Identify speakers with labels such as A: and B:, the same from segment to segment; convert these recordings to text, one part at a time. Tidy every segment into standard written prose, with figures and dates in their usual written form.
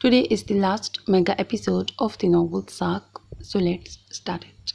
A: Today is the last mega episode of the novel Saak, so let's start it.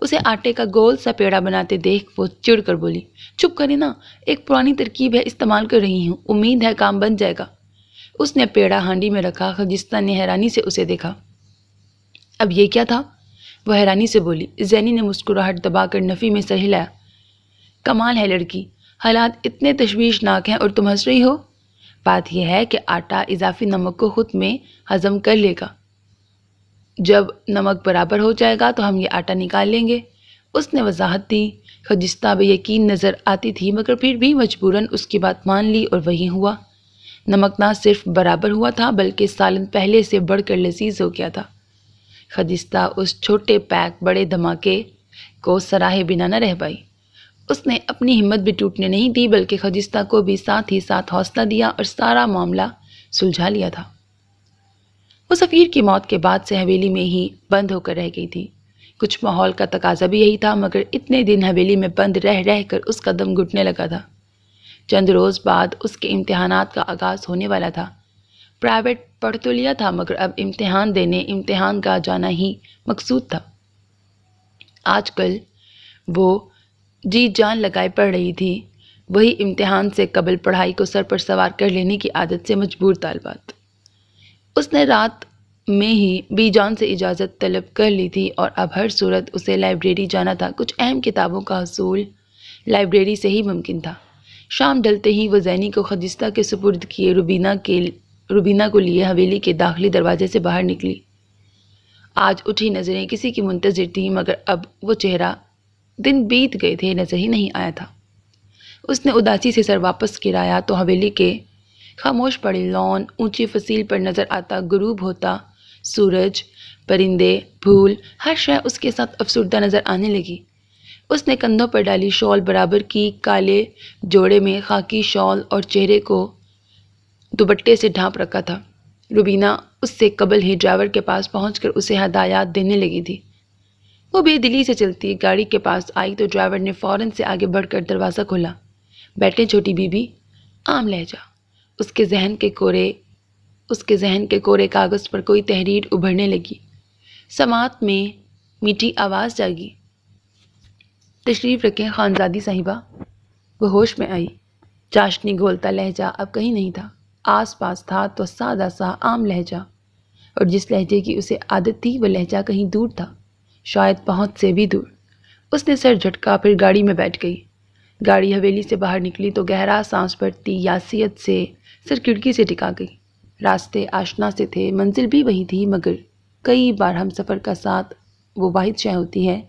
A: اسے آٹے کا گول سا پیڑا بناتے دیکھ وہ چڑ کر بولی، چپ کرے نا، ایک پرانی ترکیب ہے، استعمال کر رہی ہوں، امید ہے کام بن جائے گا۔ اس نے پیڑا ہانڈی میں رکھا۔ خجستہ نے حیرانی سے اسے دیکھا۔ اب یہ کیا تھا؟ وہ حیرانی سے بولی۔ زینی نے مسکراہٹ دبا کر نفی میں سر ہلایا۔ کمال ہے لڑکی، حالات اتنے تشویشناک ہیں اور تم ہنس رہی ہو؟ بات یہ ہے کہ آٹا اضافی نمک کو خود میں ہضم کر لے گا۔ جب نمک برابر ہو جائے گا تو ہم یہ آٹا نکال لیں گے۔ اس نے وضاحت دی۔ خجستہ بے یقین نظر آتی تھی مگر پھر بھی مجبوراً اس کی بات مان لی اور وہی ہوا۔ نمک نہ صرف برابر ہوا تھا بلکہ سالن پہلے سے بڑھ کر لذیذ ہو گیا تھا۔ خجستہ اس چھوٹے پیک بڑے دھماکے کو سراہے بنا نہ رہ پائی۔ اس نے اپنی ہمت بھی ٹوٹنے نہیں دی بلکہ خجستہ کو بھی ساتھ ہی ساتھ حوصلہ دیا اور سارا معاملہ سلجھا لیا تھا۔ وہ سفیر کی موت کے بعد سے حویلی میں ہی بند ہو کر رہ گئی تھی۔ کچھ ماحول کا تقاضا بھی یہی تھا مگر اتنے دن حویلی میں بند رہ رہ کر اس کا دم گھٹنے لگا تھا۔ چند روز بعد اس کے امتحانات کا آغاز ہونے والا تھا۔ پرائیویٹ پڑھ تو لیا تھا مگر اب امتحان دینے امتحان کا جانا ہی مقصود تھا۔ آج کل وہ جی جان لگائے پڑھ رہی تھی، وہی امتحان سے قبل پڑھائی کو سر پر سوار کر لینے کی عادت سے مجبور طالبات۔ اس نے رات میں ہی بی جان سے اجازت طلب کر لی تھی اور اب ہر صورت اسے لائبریری جانا تھا۔ کچھ اہم کتابوں کا حصول لائبریری سے ہی ممکن تھا۔ شام ڈلتے ہی وہ زینی کو خجستہ کے سپرد کیے روبینہ کو لیے حویلی کے داخلی دروازے سے باہر نکلی۔ آج اٹھی نظریں کسی کی منتظر تھیں مگر اب وہ چہرہ دن بیت گئے تھے نظر ہی نہیں آیا تھا۔ اس نے اداسی سے سر واپس گرایا تو حویلی کے خاموش پڑے لان، اونچی فصیل پر نظر آتا غروب ہوتا سورج، پرندے، پھول، ہر شے اس کے ساتھ افسردہ نظر آنے لگی۔ اس نے کندھوں پر ڈالی شال برابر کی کالے جوڑے میں خاکی شال اور چہرے کو دوپٹے سے ڈھانپ رکھا تھا۔ روبینہ اس سے قبل ہی ڈرائیور کے پاس پہنچ کر اسے ہدایات دینے لگی تھی۔ وہ بے دلی سے چلتی گاڑی کے پاس آئی تو ڈرائیور نے فوراً سے آگے بڑھ کر دروازہ کھولا۔ بیٹھے چھوٹی بی بی، عام لہجہ۔ اس کے ذہن کے کورے کاغذ پر کوئی تحریر ابھرنے لگی۔ سماعت میں میٹھی آواز جاگی۔ تشریف رکھیں خانزادی صاحبہ۔ وہ ہوش میں آئی۔ چاشنی گھولتا لہجہ اب کہیں نہیں تھا۔ آس پاس تھا تو سادہ سا عام لہجہ، اور جس لہجے کی اسے عادت تھی وہ لہجہ کہیں دور تھا، شاید پہنچ سے بھی دور۔ اس نے سر جھٹکا پھر گاڑی میں بیٹھ گئی۔ گاڑی حویلی سے باہر نکلی تو گہرا سانس بھرتی یاسیت سے سر کھڑکی سے ٹکا گئی۔ راستے آشنا سے تھے، منزل بھی وہی تھی مگر کئی بار ہم سفر کا ساتھ وہ واحد شے ہوتی ہے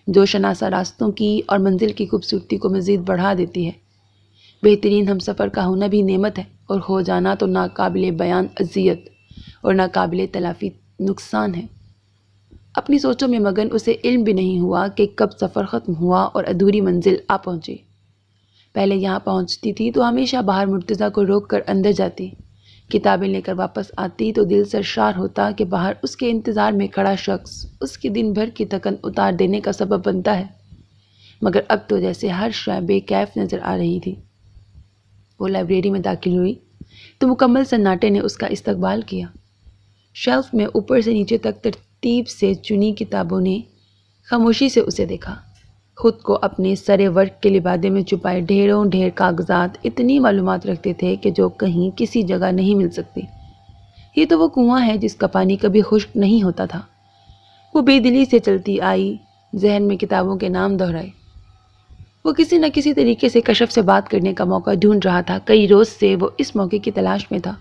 A: جو شناسا راستوں کی اور منزل کی خوبصورتی کو مزید بڑھا دیتی ہے۔ بہترین ہم سفر کا ہونا بھی نعمت ہے اور ہو جانا تو ناقابل بیان اذیت اور ناقابل تلافی نقصان ہے۔ اپنی سوچوں میں مگن اسے علم بھی نہیں ہوا کہ کب سفر ختم ہوا اور ادھوری منزل آ پہنچی۔ پہلے یہاں پہنچتی تھی تو ہمیشہ باہر مرتضیٰ کو روک کر اندر جاتی، کتابیں لے کر واپس آتی تو دل سرشار ہوتا کہ باہر اس کے انتظار میں کھڑا شخص اس کی دن بھر کی تھکن اتار دینے کا سبب بنتا ہے، مگر اب تو جیسے ہر شے بے کیف نظر آ رہی تھی۔ وہ لائبریری میں داخل ہوئی تو مکمل سناٹے نے اس کا استقبال کیا۔ شیلف میں اوپر سے نیچے تک ترتیب سے چنی کتابوں نے خاموشی سے اسے دیکھا۔ خود کو اپنے سرے ورق کے لبادے میں چھپائے ڈھیروں ڈھیر کاغذات اتنی معلومات رکھتے تھے کہ جو کہیں کسی جگہ نہیں مل سکتی۔ یہ تو وہ کنواں ہے جس کا پانی کبھی خشک نہیں ہوتا تھا۔ وہ بے دلی سے چلتی آئی، ذہن میں کتابوں کے نام دہرائے۔ وہ کسی نہ کسی طریقے سے کشف سے بات کرنے کا موقع ڈھونڈ رہا تھا۔ کئی روز سے وہ اس موقع کی تلاش میں تھا۔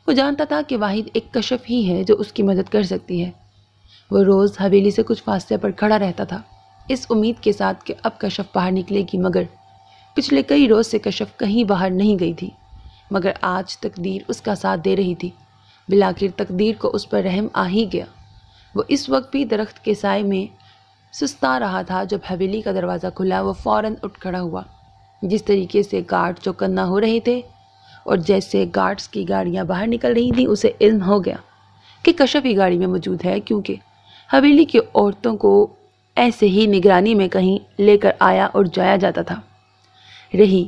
A: وہ جانتا تھا کہ واحد ایک کشف ہی ہے جو اس کی مدد کر سکتی ہے۔ وہ روز حویلی سے کچھ فاصلے پر کھڑا رہتا تھا، اس امید کے ساتھ کہ اب کشف باہر نکلے گی، مگر پچھلے کئی روز سے کشف کہیں باہر نہیں گئی تھی۔ مگر آج تقدیر اس کا ساتھ دے رہی تھی۔ بالآخر تقدیر کو اس پر رحم آ ہی گیا۔ وہ اس وقت بھی درخت کے سائے میں سستا رہا تھا۔ جب حویلی کا دروازہ کھلا وہ فوراً اٹھ کھڑا ہوا۔ جس طریقے سے گارڈ چوکنا ہو رہے تھے اور جیسے گارڈز کی گاڑیاں باہر نکل رہی تھیں، اسے علم ہو گیا کہ کشف ہی گاڑی میں موجود ہے، کیونکہ حویلی کی عورتوں کو ایسے ہی نگرانی میں کہیں لے کر آیا اور جایا جاتا تھا۔ رہی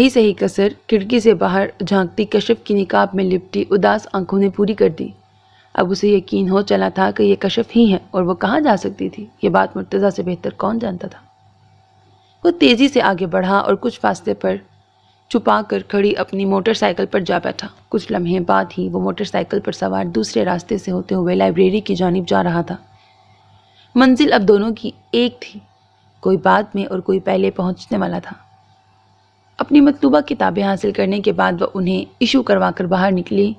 A: صحیح کثر کھڑکی سے باہر جھانکتی کشف کی نقاب میں لپٹی اداس آنکھوں نے پوری کر دی۔ اب اسے یقین ہو چلا تھا کہ یہ کشف ہی ہے، اور وہ کہاں جا سکتی تھی یہ بات مرتضیٰ سے بہتر کون جانتا تھا۔ وہ تیزی سے آگے بڑھا اور کچھ فاصلے پر چھپا کر کھڑی اپنی موٹر سائیکل پر جا بیٹھا۔ کچھ لمحے بعد ہی وہ موٹر سائیکل پر سوار دوسرے راستے سے ہوتے ہوئے لائبریری کی جانب جا رہا تھا۔ منزل اب دونوں کی ایک تھی، کوئی بعد میں اور کوئی پہلے پہنچنے والا تھا۔ اپنی مطلوبہ کتابیں حاصل کرنے کے بعد وہ انہیں ایشو کروا کر باہر نکلی۔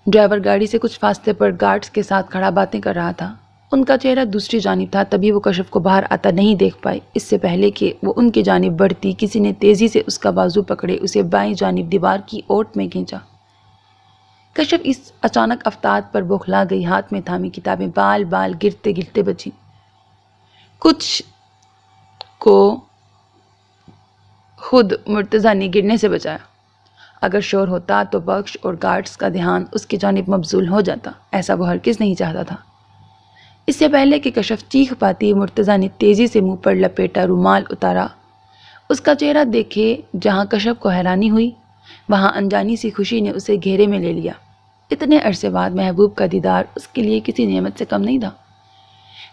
A: ڈرائیور گاڑی سے کچھ فاصلے پر گارڈز کے ساتھ کھڑا باتیں کر رہا تھا۔ ان کا چہرہ دوسری جانب تھا، تبھی وہ کشف کو باہر آتا نہیں دیکھ پائی۔ اس سے پہلے کہ وہ ان کی جانب بڑھتی، کسی نے تیزی سے اس کا بازو پکڑے اسے بائیں جانب دیوار کی اوٹ میں کھینچا۔ کشف اس اچانک افتاد پر بوکھلا گئی، ہاتھ میں تھامی کتابیں بال بال گرتے گرتے بچی۔ کچھ کو خود مرتضیٰ نے گرنے سے بچایا۔ اگر شور ہوتا تو بخش اور گارڈز کا دھیان اس کی جانب مبذول ہو جاتا، ایسا وہ ہرگز نہیں چاہتا تھا۔ اس سے پہلے کہ کشف چیخ پاتی، مرتضیٰ نے تیزی سے منہ پر لپیٹا رومال اتارا۔ اس کا چہرہ دیکھے جہاں کشف کو حیرانی ہوئی، وہاں انجانی سی خوشی نے اسے گھیرے میں لے لیا۔ اتنے عرصے بعد محبوب کا دیدار اس کے لیے کسی نعمت سے کم نہیں تھا۔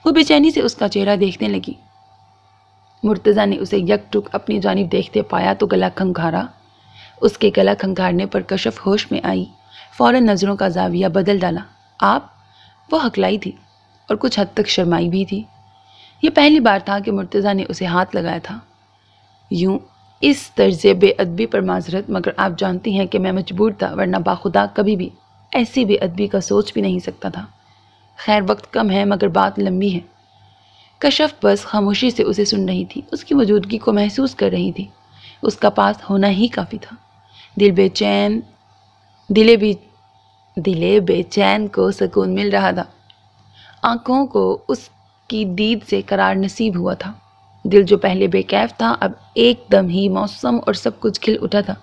A: وہ بے چینی سے اس کا چہرہ دیکھنے لگی۔ مرتضیٰ نے اسے یک ٹک اپنی جانب دیکھتے پایا تو گلا کھنگھارا۔ اس کے گلا کھنگھارنے پر کشف ہوش میں آئی، فوراً نظروں کا زاویہ بدل ڈالا۔ آپ؟ وہ ہکلائی تھی اور کچھ حد تک شرمائی بھی تھی۔ یہ پہلی بار تھا کہ مرتضیٰ نے اسے ہاتھ لگایا تھا۔ یوں اس طرز بے ادبی پر معذرت، مگر آپ جانتی ہیں کہ میں مجبور تھا، ورنہ باخدا کبھی بھی ایسی بے ادبی کا سوچ بھی نہیں سکتا تھا۔ خیر وقت کم ہے مگر بات لمبی ہے۔ کشف بس خاموشی سے اسے سن رہی تھی، اس کی موجودگی کو محسوس کر رہی تھی۔ اس کا پاس ہونا ہی کافی تھا۔ دلے بے چین کو سکون مل رہا تھا۔ آنکھوں کو اس کی دید سے قرار نصیب ہوا تھا۔ دل جو پہلے بے کیف تھا اب ایک دم ہی موسم اور سب کچھ کھل اٹھا تھا،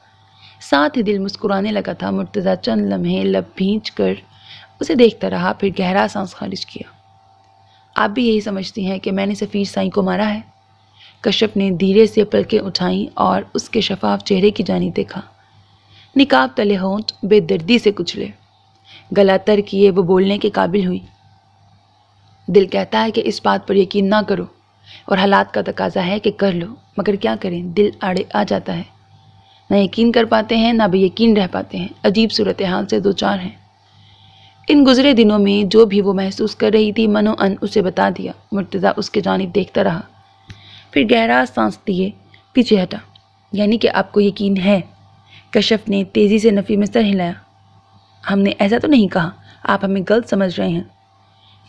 A: ساتھ ہی دل مسکرانے لگا تھا۔ مرتضیٰ چند لمحے لب بھینچ کر اسے دیکھتا رہا، پھر گہرا سانس خارج کیا۔ آپ بھی یہی سمجھتی ہیں کہ میں نے سفیر سائی کو مارا ہے؟ کشف نے دھیرے سے پلکیں اٹھائیں اور اس کے شفاف چہرے کی جانب دیکھا۔ نقاب تلے ہونٹ بے دردی سے کچلے، گلا تر کیے وہ بولنے کے قابل ہوئی۔ دل کہتا ہے کہ اس بات پر یقین نہ کرو، اور حالات کا تقاضا ہے کہ کر لو، مگر کیا کریں، دل آڑے آ جاتا ہے۔ نہ یقین کر پاتے ہیں نہ بے یقین رہ پاتے ہیں، عجیب صورتحال سے دو چار ہیں۔ ان گزرے دنوں میں جو بھی وہ محسوس کر رہی تھی منو ان اسے بتا دیا۔ مرتضیٰ اس کے جانب دیکھتا رہا، پھر گہرا سانس لیے پیچھے ہٹا۔ یعنی کہ آپ کو یقین ہے؟ کشف نے تیزی سے نفی میں سر ہلایا۔ ہم نے ایسا تو نہیں کہا، آپ ہمیں غلط سمجھ رہے ہیں۔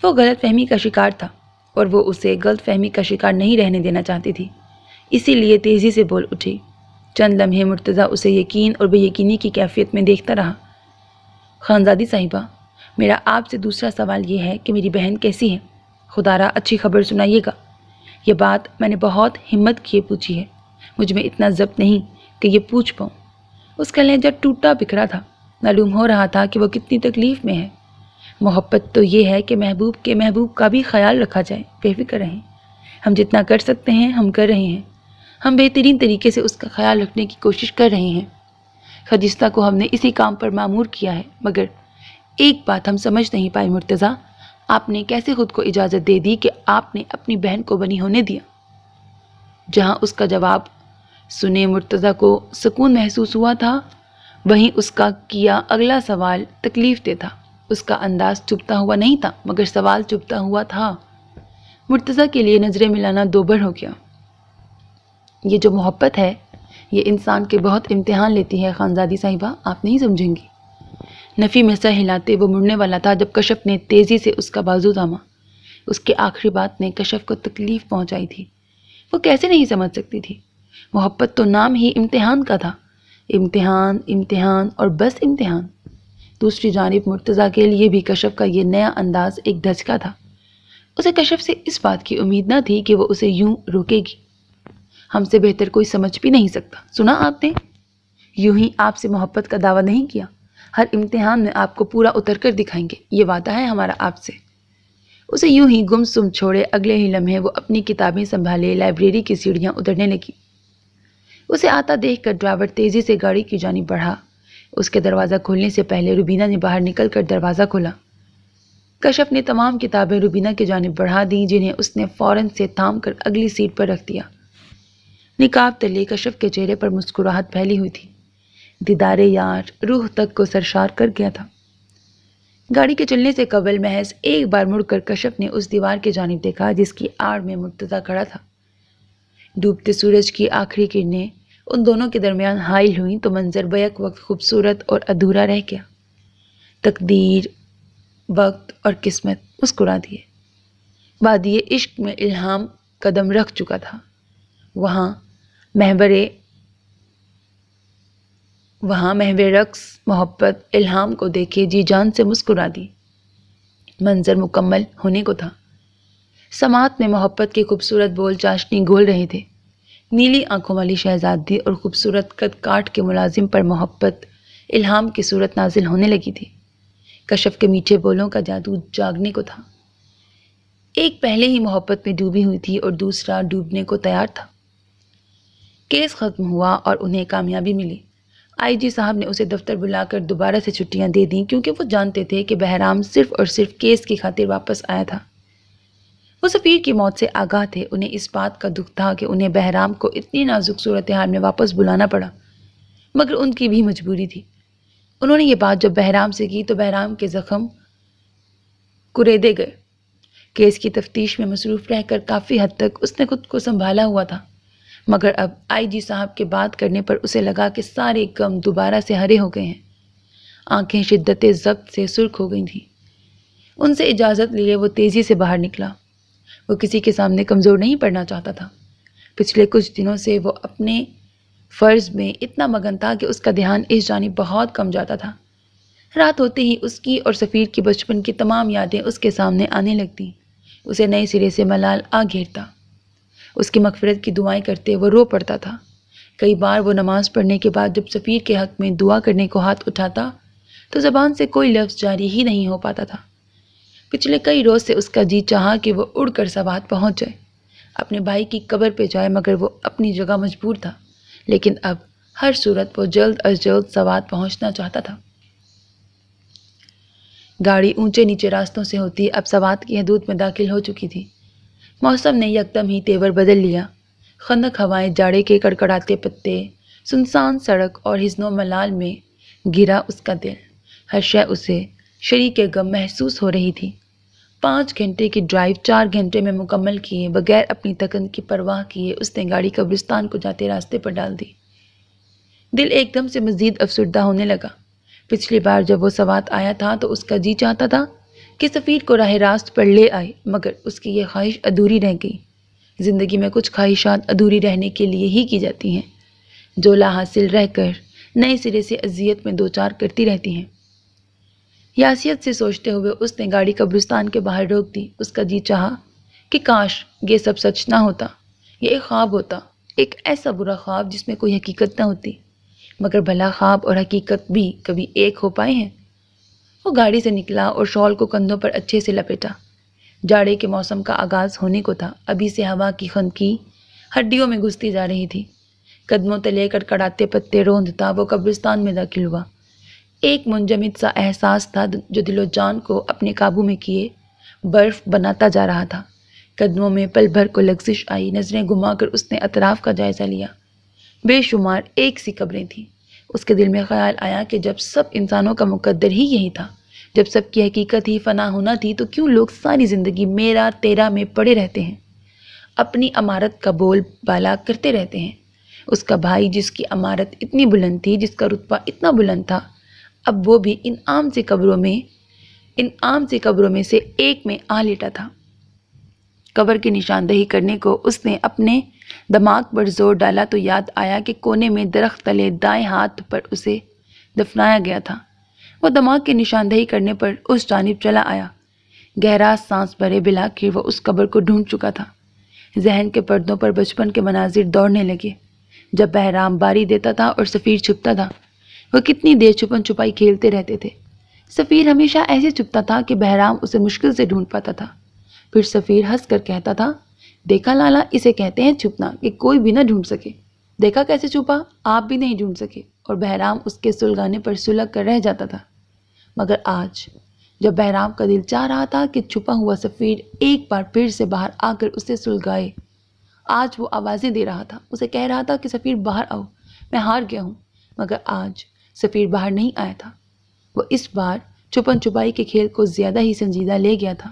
A: وہ غلط فہمی کا شکار تھا اور وہ اسے غلط فہمی کا شکار نہیں رہنے دینا چاہتی تھی، اسی لیے تیزی سے بول اٹھی۔ چند لمحے مرتضیٰ اسے یقین اور بے یقینی کی کیفیت میں دیکھتا رہا۔ خانزادی صاحبہ، میرا آپ سے دوسرا سوال یہ ہے کہ میری بہن کیسی ہے؟ خدا را اچھی خبر سنائیے گا۔ یہ بات میں نے بہت ہمت کیے پوچھی ہے، مجھ میں اتنا ضبط نہیں کہ یہ پوچھ پاؤں۔ اس کا لہجہ ٹوٹا بکھرا تھا، معلوم ہو رہا تھا کہ وہ کتنی تکلیف میں ہے۔ محبت تو یہ ہے کہ محبوب کا بھی خیال رکھا جائے، بے فکر رہیں۔ ہم جتنا کر سکتے ہیں ہم کر رہے ہیں، ہم بہترین طریقے سے اس کا خیال رکھنے کی کوشش کر رہے ہیں۔ خجستہ کو ہم نے اسی کام پر مامور کیا ہے، مگر ایک بات ہم سمجھ نہیں پائے مرتضیٰ، آپ نے کیسے خود کو اجازت دے دی کہ آپ نے اپنی بہن کو بنی ہونے دیا؟ جہاں اس کا جواب سنے مرتضیٰ کو سکون محسوس ہوا تھا، وہیں اس کا کیا اگلا سوال تکلیف دہ تھا۔ اس کا انداز چبھتا ہوا نہیں تھا، مگر سوال چبھتا ہوا تھا۔ مرتضیٰ کے لیے نظریں ملانا دوبر ہو گیا۔ یہ جو محبت ہے یہ انسان کے بہت امتحان لیتی ہے خانزادی صاحبہ، آپ نہیں سمجھیں گی۔ نفی میں سر ہلاتے وہ مڑنے والا تھا جب کشف نے تیزی سے اس کا بازو تھاما۔ اس کے آخری بات نے کشف کو تکلیف پہنچائی تھی۔ وہ کیسے نہیں سمجھ سکتی تھی؟ محبت تو نام ہی امتحان کا تھا، امتحان امتحان اور بس امتحان۔ دوسری جانب مرتضیٰ کے لیے بھی کشف کا یہ نیا انداز ایک دھچکا تھا۔ اسے کشف سے اس بات کی امید نہ تھی کہ وہ اسے یوں روکے گی۔ ہم سے بہتر کوئی سمجھ بھی نہیں سکتا، سنا آپ نے؟ یوں ہی آپ سے محبت کا دعویٰ نہیں کیا، ہر امتحان میں آپ کو پورا اتر کر دکھائیں گے، یہ وعدہ ہے ہمارا آپ سے۔ اسے یوں ہی گم سم چھوڑے اگلے ہی لمحے وہ اپنی کتابیں سنبھالے لائبریری کی سیڑھیاں اترنے لگی۔ اسے آتا دیکھ کر ڈرائیور تیزی سے گاڑی کی جانب بڑھا۔ اس کے دروازہ کھولنے سے پہلے روبینہ نے باہر نکل کر دروازہ کھولا۔ کشف نے تمام کتابیں روبینہ کی جانب بڑھا دیں، جنہیں اس نے فوراً سے تھام کر اگلی سیٹ پر رکھ دیا۔ نقاب تلے کشف کے چہرے پر مسکراہٹ پھیلی ہوئی تھی۔ دیدار یار روح تک کو سرشار کر گیا تھا۔ گاڑی کے چلنے سے قبل محض ایک بار مڑ کر کشف نے اس دیوار کی جانب دیکھا جس کی آڑ میں مرتضیٰ کھڑا تھا۔ ڈوبتے سورج کی آخری کرنیں ان دونوں کے درمیان حائل ہوئیں تو منظر بیک وقت خوبصورت اور ادھورا رہ گیا۔ تقدیر، وقت اور قسمت مسکرا دیے۔ وادی عشق میں الہام قدم رکھ چکا تھا۔ وہاں محور رقص محبت الہام کو دیکھے جی جان سے مسکرا دی۔ منظر مکمل ہونے کو تھا۔ سماعت میں محبت کے خوبصورت بول چاشنی گھول رہے تھے۔ نیلی آنکھوں والی شہزادی اور خوبصورت قد کاٹ کے ملازم پر محبت الہام کی صورت نازل ہونے لگی تھی۔ کشف کے میٹھے بولوں کا جادو جاگنے کو تھا۔ ایک پہلے ہی محبت میں ڈوبی ہوئی تھی اور دوسرا ڈوبنے کو تیار تھا۔ کیس ختم ہوا اور انہیں کامیابی ملی۔ آئی جی صاحب نے اسے دفتر بلا کر دوبارہ سے چھٹیاں دے دیں کیونکہ وہ جانتے تھے کہ بہرام صرف اور صرف کیس کی خاطر واپس آیا تھا۔ وہ سفیر کی موت سے آگاہ تھے۔ انہیں اس بات کا دکھ تھا کہ انہیں بہرام کو اتنی نازک صورتحال میں واپس بلانا پڑا، مگر ان کی بھی مجبوری تھی۔ انہوں نے یہ بات جب بہرام سے کی تو بہرام کے زخم کریدے گئے۔ کیس کی تفتیش میں مصروف رہ کر کافی حد تک اس نے خود کو سنبھالا ہوا تھا، مگر اب آئی جی صاحب کے بات کرنے پر اسے لگا کہ سارے غم دوبارہ سے ہرے ہو گئے ہیں۔ آنکھیں شدت ضبط سے سرخ ہو گئی تھیں۔ ان سے اجازت لیے وہ تیزی سے باہر نکلا۔ وہ کسی کے سامنے کمزور نہیں پڑنا چاہتا تھا۔ پچھلے کچھ دنوں سے وہ اپنے فرض میں اتنا مگن تھا کہ اس کا دھیان اس جانب بہت کم جاتا تھا۔ رات ہوتے ہی اس کی اور سفیر کی بچپن کی تمام یادیں اس کے سامنے آنے لگتی۔ اسے نئے سرے سے ملال آ گھیرتا۔ اس کی مغفرت کی دعائیں کرتے وہ رو پڑتا تھا۔ کئی بار وہ نماز پڑھنے کے بعد جب سفیر کے حق میں دعا کرنے کو ہاتھ اٹھاتا تو زبان سے کوئی لفظ جاری ہی نہیں ہو پاتا تھا۔ پچھلے کئی روز سے اس کا جی چاہا کہ وہ اڑ کر سوات پہنچ جائے، اپنے بھائی کی قبر پہ جائے، مگر وہ اپنی جگہ مجبور تھا۔ لیکن اب ہر صورت وہ جلد از جلد سوات پہنچنا چاہتا تھا۔ گاڑی اونچے نیچے راستوں سے ہوتی اب سوات کی حدود میں داخل ہو چکی تھی۔ موسم نے یکدم ہی تیور بدل لیا۔ خنک ہوائیں، جاڑے کے کڑکڑاتے پتے، سنسان سڑک اور حزن و ملال میں گھرا اس کا دل۔ ہر شے اسے شریک غم محسوس ہو رہی تھی۔ 5 گھنٹے کی ڈرائیو 4 گھنٹے میں مکمل کیے بغیر اپنی تکن کی پرواہ کیے اس نے گاڑی قبرستان کو جاتے راستے پر ڈال دی۔ دل ایک دم سے مزید افسردہ ہونے لگا۔ پچھلی بار جب وہ سوات آیا تھا تو اس کا جی چاہتا تھا کہ سفیر کو راہ راست پر لے آئے، مگر اس کی یہ خواہش ادھوری رہ گئی۔ زندگی میں کچھ خواہشات ادھوری رہنے کے لیے ہی کی جاتی ہیں، جو لا حاصل رہ کر نئے سرے سے اذیت میں دوچار کرتی رہتی ہیں۔ یاسیت سے سوچتے ہوئے اس نے گاڑی قبرستان کے باہر روک دی۔ اس کا جی چاہا کہ کاش یہ سب سچ نہ ہوتا، یہ ایک خواب ہوتا، ایک ایسا برا خواب جس میں کوئی حقیقت نہ ہوتی، مگر بھلا خواب اور حقیقت بھی کبھی ایک ہو پائے ہیں۔ وہ گاڑی سے نکلا اور شال کو کندھوں پر اچھے سے لپیٹا۔ جاڑے کے موسم کا آغاز ہونے کو تھا۔ ابھی سے ہوا کی خنکی ہڈیوں میں گھستی جا رہی تھی۔ قدموں تلے کڑکڑاتے پتے روندتا وہ قبرستان میں داخل ہوا۔ ایک منجمد سا احساس تھا جو دل و جان کو اپنے قابو میں کیے برف بناتا جا رہا تھا۔ قدموں میں پل بھر کو لغزش آئی۔ نظریں گھما کر اس نے اطراف کا جائزہ لیا۔ بے شمار ایک سی قبریں تھیں۔ اس کے دل میں خیال آیا کہ جب سب انسانوں کا مقدر ہی یہی تھا، جب سب کی حقیقت ہی فنا ہونا تھی، تو کیوں لوگ ساری زندگی میرا تیرا میں پڑے رہتے ہیں، اپنی عمارت کا بول بالا کرتے رہتے ہیں۔ اس کا بھائی جس کی عمارت اتنی بلند تھی، جس کا رتبہ اتنا بلند تھا، اب وہ بھی ان عام سی قبروں میں سے ایک میں آ لیٹا تھا۔ قبر کی نشاندہی کرنے کو اس نے اپنے دماغ پر زور ڈالا تو یاد آیا کہ کونے میں درخت تلے دائیں ہاتھ پر اسے دفنایا گیا تھا۔ وہ دماغ کی نشاندہی کرنے پر اس جانب چلا آیا۔ گہرا سانس بھرے بلاخر وہ اس قبر کو ڈھونڈ چکا تھا۔ ذہن کے پردوں پر بچپن کے مناظر دوڑنے لگے، جب بہرام باری دیتا تھا اور سفیر چھپتا تھا۔ وہ کتنی دیر چھپن چھپائی کھیلتے رہتے تھے۔ سفیر ہمیشہ ایسے چھپتا تھا کہ بہرام اسے مشکل سے ڈھونڈ پاتا تھا۔ پھر سفیر ہنس کر کہتا تھا، دیکھا لالا، اسے کہتے ہیں چھپنا کہ کوئی بھی نہ ڈھونڈ سکے۔ دیکھا کیسے چھپا؟ آپ بھی نہیں ڈھونڈ سکے اور بہرام اس کے سلگانے پر سلگ کر رہ جاتا تھا۔ مگر آج جب بہرام کا دل چاہ رہا تھا کہ چھپا ہوا سفیر ایک بار پھر سے باہر آ کر اسے سلگائے، آج وہ آوازیں دے رہا تھا، اسے کہہ رہا تھا کہ سفیر باہر آؤ، میں ہار گیا ہوں۔ مگر آج سفیر باہر نہیں آیا تھا، وہ اس بار چھپن چھپائی کے کھیل کو زیادہ ہی سنجیدہ لے گیا تھا۔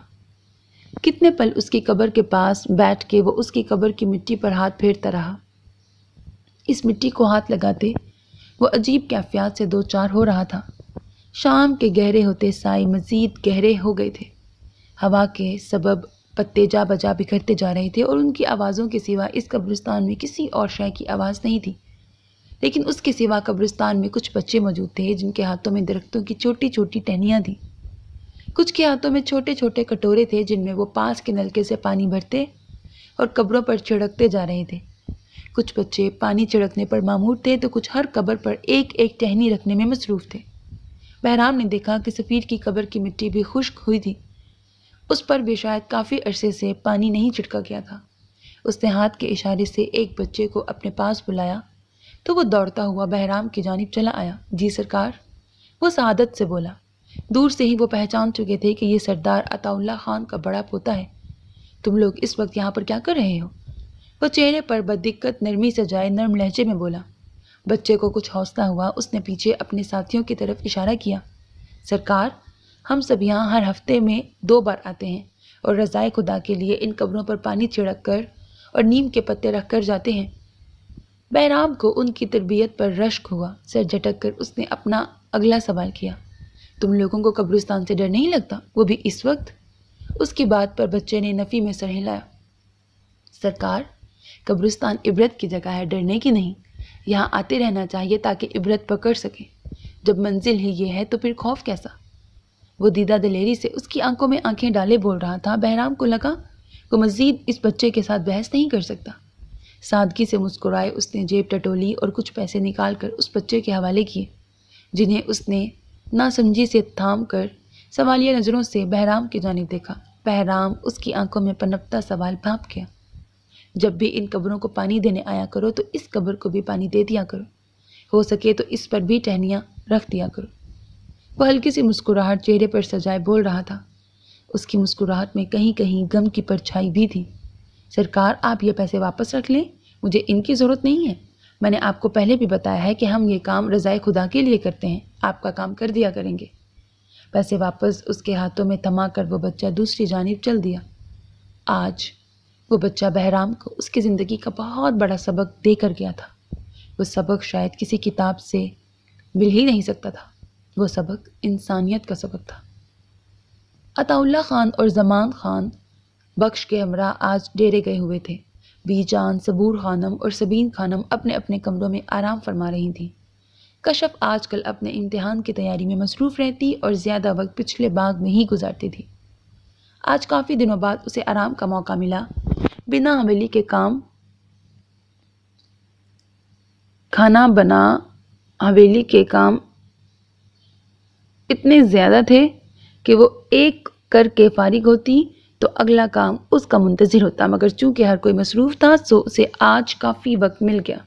A: کتنے پل اس کی قبر کے پاس بیٹھ کے وہ اس کی قبر کی مٹی پر ہاتھ پھیرتا رہا۔ اس مٹی کو ہاتھ لگاتے وہ عجیب کیفیات سے دو چار ہو رہا تھا۔ شام کے گہرے ہوتے سائے مزید گہرے ہو گئے تھے، ہوا کے سبب پتے جا بجا بکھرتے جا رہے تھے اور ان کی آوازوں کے سوا اس قبرستان میں کسی اور شے کی آواز نہیں تھی۔ لیکن اس کے سوا قبرستان میں کچھ بچے موجود تھے جن کے ہاتھوں میں درختوں کی چھوٹی چھوٹی ٹہنیاں تھیں، کچھ کے ہاتھوں میں چھوٹے چھوٹے کٹورے تھے جن میں وہ پاس کے نلکے سے پانی بھرتے اور قبروں پر چھڑکتے جا رہے تھے۔ کچھ بچے پانی چھڑکنے پر مامور تھے تو کچھ ہر قبر پر ایک ایک ٹہنی رکھنے میں مصروف تھے۔ بہرام نے دیکھا کہ سفیر کی قبر کی مٹی بھی خشک ہوئی تھی، اس پر بھی شاید کافی عرصے سے پانی نہیں چھڑکا گیا تھا۔ اس نے ہاتھ کے اشارے سے ایک بچے کو اپنے پاس بلایا تو وہ دوڑتا ہوا بہرام کی جانب چلا آیا۔ جی سرکار، وہ سعادت سے بولا۔ دور سے ہی وہ پہچان چکے تھے کہ یہ سردار عطا اللہ خان کا بڑا پوتا ہے۔ تم لوگ اس وقت یہاں پر کیا کر رہے ہو؟ وہ چہرے پر بددقت نرمی سے جائے نرم لہجے میں بولا۔ بچے کو کچھ حوصلہ ہوا، اس نے پیچھے اپنے ساتھیوں کی طرف اشارہ کیا۔ سرکار، ہم سب یہاں ہر ہفتے میں 2 بار آتے ہیں اور رضائے خدا کے لیے ان قبروں پر پانی چھڑک کر اور نیم کے پتے رکھ کر جاتے ہیں۔ بہرام کو ان کی تربیت پر رشک ہوا۔ سر جھٹک کر اس نے اپنا اگلا سوال کیا۔ تم لوگوں کو قبرستان سے ڈر نہیں لگتا، وہ بھی اس وقت؟ اس کی بات پر بچے نے نفی میں سر ہلایا۔ سرکار، قبرستان عبرت کی جگہ ہے، ڈرنے کی نہیں۔ یہاں آتے رہنا چاہیے تاکہ عبرت پکڑ سکے۔ جب منزل ہی یہ ہے تو پھر خوف کیسا؟ وہ دیدہ دلیری سے اس کی آنکھوں میں آنکھیں ڈالے بول رہا تھا۔ بہرام کو لگا وہ مزید اس بچے کے ساتھ بحث نہیں کر سکتا۔ سادگی سے مسکرائے اس نے جیب ٹٹولی اور کچھ پیسے نکال کر اس بچے کے حوالے کیے، جنہیں اس نے ناسمجھی سے تھام کر سوالیہ نظروں سے بہرام کی جانب دیکھا۔ بہرام اس کی آنکھوں میں پنپتا سوال بھانپ گیا۔ جب بھی ان قبروں کو پانی دینے آیا کرو تو اس قبر کو بھی پانی دے دیا کرو، ہو سکے تو اس پر بھی ٹہنیاں رکھ دیا کرو۔ وہ ہلکی سی مسکراہٹ چہرے پر سجائے بول رہا تھا۔ اس کی مسکراہٹ میں کہیں کہیں غم کی پرچھائی بھی تھی۔ سرکار، آپ یہ پیسے واپس رکھ لیں، مجھے ان کی ضرورت نہیں ہے۔ میں نے آپ کو پہلے بھی بتایا ہے کہ ہم یہ کام رضائے خدا کے لیے کرتے ہیں، آپ کا کام کر دیا کریں گے۔ پیسے واپس اس کے ہاتھوں میں تھما کر وہ بچہ دوسری جانب چل دیا۔ آج وہ بچہ بہرام کو اس کی زندگی کا بہت بڑا سبق دے کر گیا تھا۔ وہ سبق شاید کسی کتاب سے مل ہی نہیں سکتا تھا، وہ سبق انسانیت کا سبق تھا۔ عطا اللہ خان اور زمان خان بخش کے ہمراہ آج ڈیرے گئے ہوئے تھے۔ بی جان، صبور خانم اور سبین خانم اپنے اپنے کمروں میں آرام فرما رہی تھیں۔ کشف آج کل اپنے امتحان کی تیاری میں مصروف رہتی اور زیادہ وقت پچھلے باغ میں ہی گزارتی تھی۔ آج کافی دنوں بعد اسے آرام کا موقع ملا۔ بنا حویلی کے کام کھانا بنا حویلی کے کام اتنے زیادہ تھے کہ وہ ایک کر کے فارغ ہوتی تو اگلا کام اس کا منتظر ہوتا، مگر چونکہ ہر کوئی مصروف تھا سو اسے آج کافی وقت مل گیا۔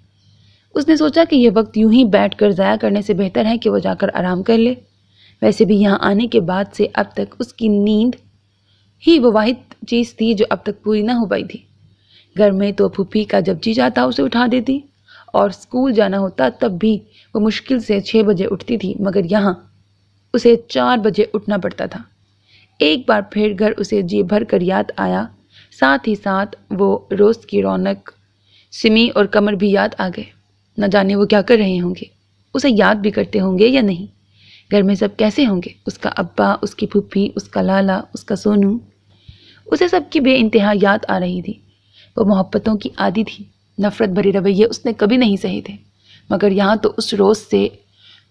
A: اس نے سوچا کہ یہ وقت یوں ہی بیٹھ کر ضائع کرنے سے بہتر ہے کہ وہ جا کر آرام کر لے۔ ویسے بھی یہاں آنے کے بعد سے اب تک اس کی نیند ہی وہ واحد چیز تھی جو اب تک پوری نہ ہو پائی تھی۔ گھر میں تو پھوپھی کا جب جی چاہتا اسے اٹھا دیتی اور اسکول جانا ہوتا تب بھی وہ مشکل سے 6 بجے اٹھتی تھی، مگر یہاں اسے 4 بجے اٹھنا پڑتا تھا۔ ایک بار پھر گھر اسے جی بھر کر یاد آیا، ساتھ ہی ساتھ وہ روز کی رونق سمی اور قمر بھی یاد آ گئے۔ نہ جانے وہ کیا کر رہے ہوں گے، اسے یاد بھی کرتے ہوں گے یا نہیں۔ گھر میں سب کیسے ہوں گے، اس کا ابا، اس کی پھوپھی، اس کا لالا، اس کا سونو، اسے سب کی بے انتہا یاد آ رہی تھی۔ وہ محبتوں کی عادی تھی، نفرت بھرے رویے اس نے کبھی نہیں سہے تھے، مگر یہاں تو اس روز سے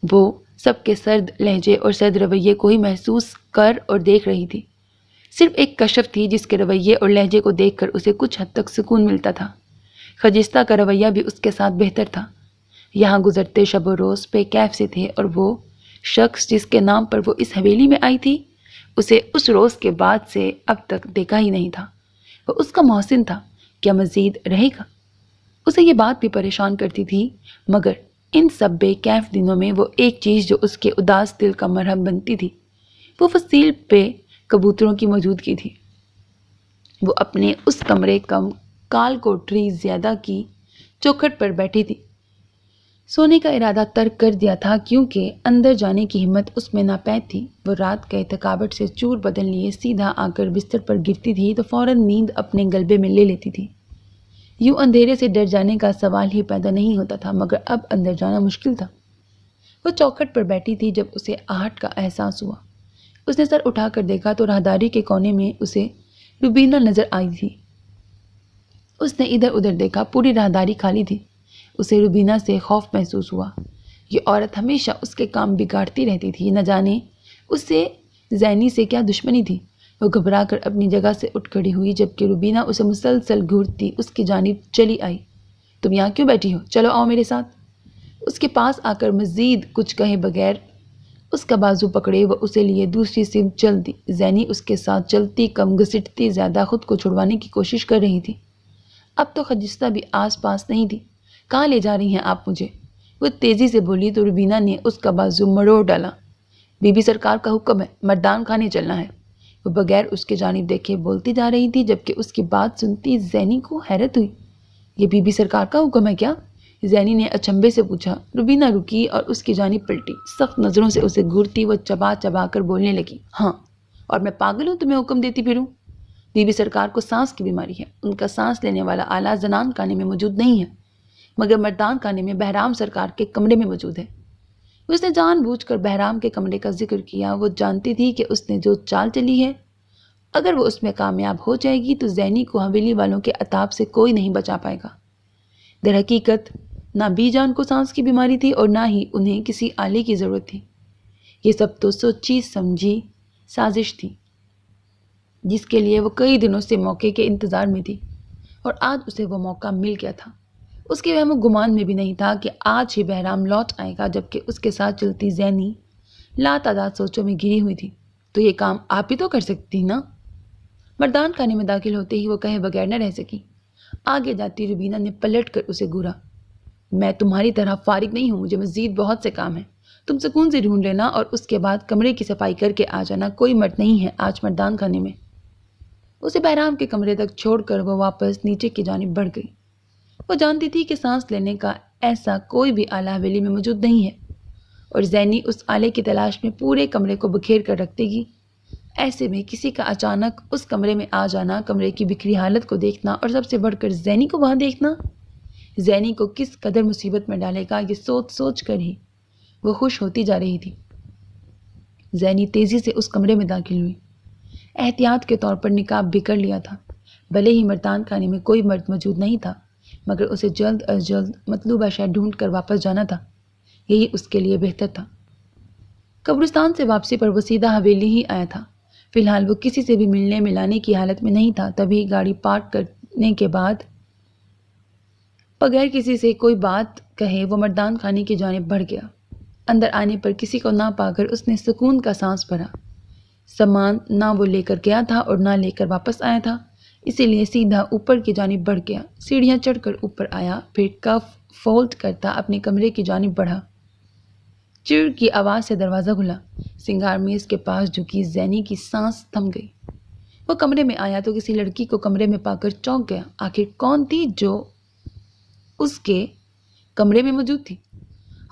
A: وہ سب کے سرد لہجے اور سرد رویے کو ہی محسوس کر اور دیکھ رہی تھی۔ صرف ایک کشف تھی جس کے رویے اور لہجے کو دیکھ کر اسے کچھ حد تک سکون ملتا تھا۔ خجستہ کا رویہ بھی اس کے ساتھ بہتر تھا۔ یہاں گزرتے شب و روز بے کیف سے تھے اور وہ شخص جس کے نام پر وہ اس حویلی میں آئی تھی اسے اس روز کے بعد سے اب تک دیکھا ہی نہیں تھا۔ وہ اس کا محسن تھا، کیا مزید رہے گا؟ اسے یہ بات بھی پریشان کرتی تھی، مگر ان سب بے کیف دنوں میں وہ ایک چیز جو اس کے اداس دل کا مرہم بنتی تھی وہ فصیل پہ کبوتروں کی موجودگی تھی۔ وہ اپنے اس کمرے کم کال کوٹری زیادہ کی چوکھٹ پر بیٹھی تھی۔ سونے کا ارادہ ترک کر دیا تھا کیونکہ اندر جانے کی ہمت اس میں ناپید تھی۔ وہ رات کے تھکاوٹ سے چور بدل لیے سیدھا آ کر بستر پر گرتی تھی تو فوراً نیند اپنے غلبے میں لے لیتی تھی۔ یوں اندھیرے سے ڈر جانے کا سوال ہی پیدا نہیں ہوتا تھا، مگر اب اندر جانا مشکل تھا۔ وہ چوکھٹ پر بیٹھی تھی جب اسے آہٹ کا احساس ہوا۔ اس نے سر اٹھا کر دیکھا تو راہداری کے کونے میں اسے روبینہ نظر آئی تھی۔ اس نے ادھر ادھر دیکھا، پوری راہداری خالی تھی۔ اسے روبینہ سے خوف محسوس ہوا۔ یہ عورت ہمیشہ اس کے کام بگاڑتی رہتی تھی، نہ جانے اس سے زینی سے کیا دشمنی تھی۔ وہ گھبرا کر اپنی جگہ سے اٹھ کھڑی ہوئی جبکہ روبینہ اسے مسلسل گھورتی اس کی جانب چلی آئی۔ تم یہاں کیوں بیٹھی ہو؟ چلو آؤ میرے ساتھ۔ اس کے پاس آ کر مزید کچھ کہے بغیر اس کا بازو پکڑے وہ اسے لیے دوسری سمت چل دی۔ زینی اس کے ساتھ چلتی کم گھسٹتی زیادہ خود کو چھڑوانے کی کوشش کر رہی تھی۔ اب تو خجستہ بھی آس پاس نہیں تھی۔ کہاں لے جا رہی ہیں آپ مجھے؟ وہ تیزی سے بولی تو روبینہ نے اس کا بازو مروڑ ڈالا۔ بی بی سرکار کا حکم ہے، مردان خانے چلنا ہے۔ وہ بغیر اس کے جانب دیکھے بولتی جا رہی تھی جبکہ اس کی بات سنتی زینی کو حیرت ہوئی۔ یہ بی بی سرکار کا حکم ہے کیا؟ زینی نے اچنبھے سے پوچھا۔ روبینہ رکی اور اس کی جانب پلٹی، سخت نظروں سے اسے گھورتی وہ چبا چبا کر بولنے لگی۔ ہاں، اور میں پاگل ہوں تمہیں حکم دیتی پھروں؟ بی بی سرکار کو سانس کی بیماری ہے، ان کا سانس لینے والا آلہ زنان خانے میں موجود نہیں ہے، مگر مردان خانے میں بہرام سرکار کے کمرے میں موجود ہے۔ اس نے جان بوجھ کر بہرام کے کمرے کا ذکر کیا۔ وہ جانتی تھی کہ اس نے جو چال چلی ہے اگر وہ اس میں کامیاب ہو جائے گی تو زینی کو حویلی والوں کے عطاب سے کوئی نہیں بچا پائے گا۔ در حقیقت نہ بی جان کو سانس کی بیماری تھی اور نہ ہی انہیں کسی آلے کی ضرورت تھی۔ یہ سب تو سوچی سمجھی سازش تھی جس کے لیے وہ کئی دنوں سے موقع کے انتظار میں تھی، اور آج اسے وہ موقع مل گیا تھا۔ اس کے وہم و گمان میں بھی نہیں تھا کہ آج ہی بہرام لوٹ آئے گا، جبکہ اس کے ساتھ چلتی زینی لاتعداد سوچوں میں گھری ہوئی تھی۔ تو یہ کام آپ ہی تو کر سکتی نا؟ مردان خانے میں داخل ہوتے ہی وہ کہے بغیر نہ رہ سکی۔ آگے جاتی روبینہ نے پلٹ کر اسے گھورا۔ میں تمہاری طرح فارغ نہیں ہوں، مجھے مزید بہت سے کام ہیں۔ تم سکون سے ڈھونڈ لینا اور اس کے بعد کمرے کی صفائی کر کے آ جانا۔ کوئی مرد نہیں ہے آج مردان خانے میں۔ اسے بہرام کے کمرے تک چھوڑ کر وہ واپس نیچے کی جانب بڑھ گئی۔ وہ جانتی تھی کہ سانس لینے کا ایسا کوئی بھی آلہ حویلی میں موجود نہیں ہے، اور زینی اس آلے کی تلاش میں پورے کمرے کو بکھیر کر رکھ دے گی۔ ایسے میں کسی کا اچانک اس کمرے میں آ جانا، کمرے کی بکھری حالت کو دیکھنا اور سب سے بڑھ کر زینی کو وہاں دیکھنا، زینی کو کس قدر مصیبت میں ڈالے گا یہ سوچ سوچ کر ہی وہ خوش ہوتی جا رہی تھی۔ زینی تیزی سے اس کمرے میں داخل ہوئی۔ احتیاط کے طور پر نقاب بھی کر لیا تھا۔ بھلے ہی مردان خانے میں کوئی مرد موجود نہیں تھا، مگر اسے جلد از جلد مطلوبہ شے ڈھونڈ کر واپس جانا تھا، یہی اس کے لیے بہتر تھا۔ قبرستان سے واپسی پر وہ سیدھا حویلی ہی آیا تھا۔ فی الحال وہ کسی سے بھی ملنے ملانے کی حالت میں نہیں تھا۔ تبھی گاڑی پارک کرنے کے بعد بغیر کسی سے کوئی بات کہے وہ مردان خانے کی جانب بڑھ گیا۔ اندر آنے پر کسی کو نہ پا کر اس نے سکون کا سانس بھرا۔ سامان نہ وہ لے کر گیا تھا اور نہ لے کر واپس آیا تھا، اسی لیے سیدھا اوپر کی جانب بڑھ گیا۔ سیڑھیاں چڑھ کر اوپر آیا، پھر کف فولڈ کرتا اپنے کمرے کی جانب بڑھا۔ چڑ کی آواز سے دروازہ کھلا۔ سنگار میز کے پاس جھکی زینی کی سانس تھم گئی۔ وہ کمرے میں آیا تو کسی لڑکی کو کمرے میں پا کر چونک گیا۔ آخر کون تھی جو اس کے کمرے میں موجود تھی؟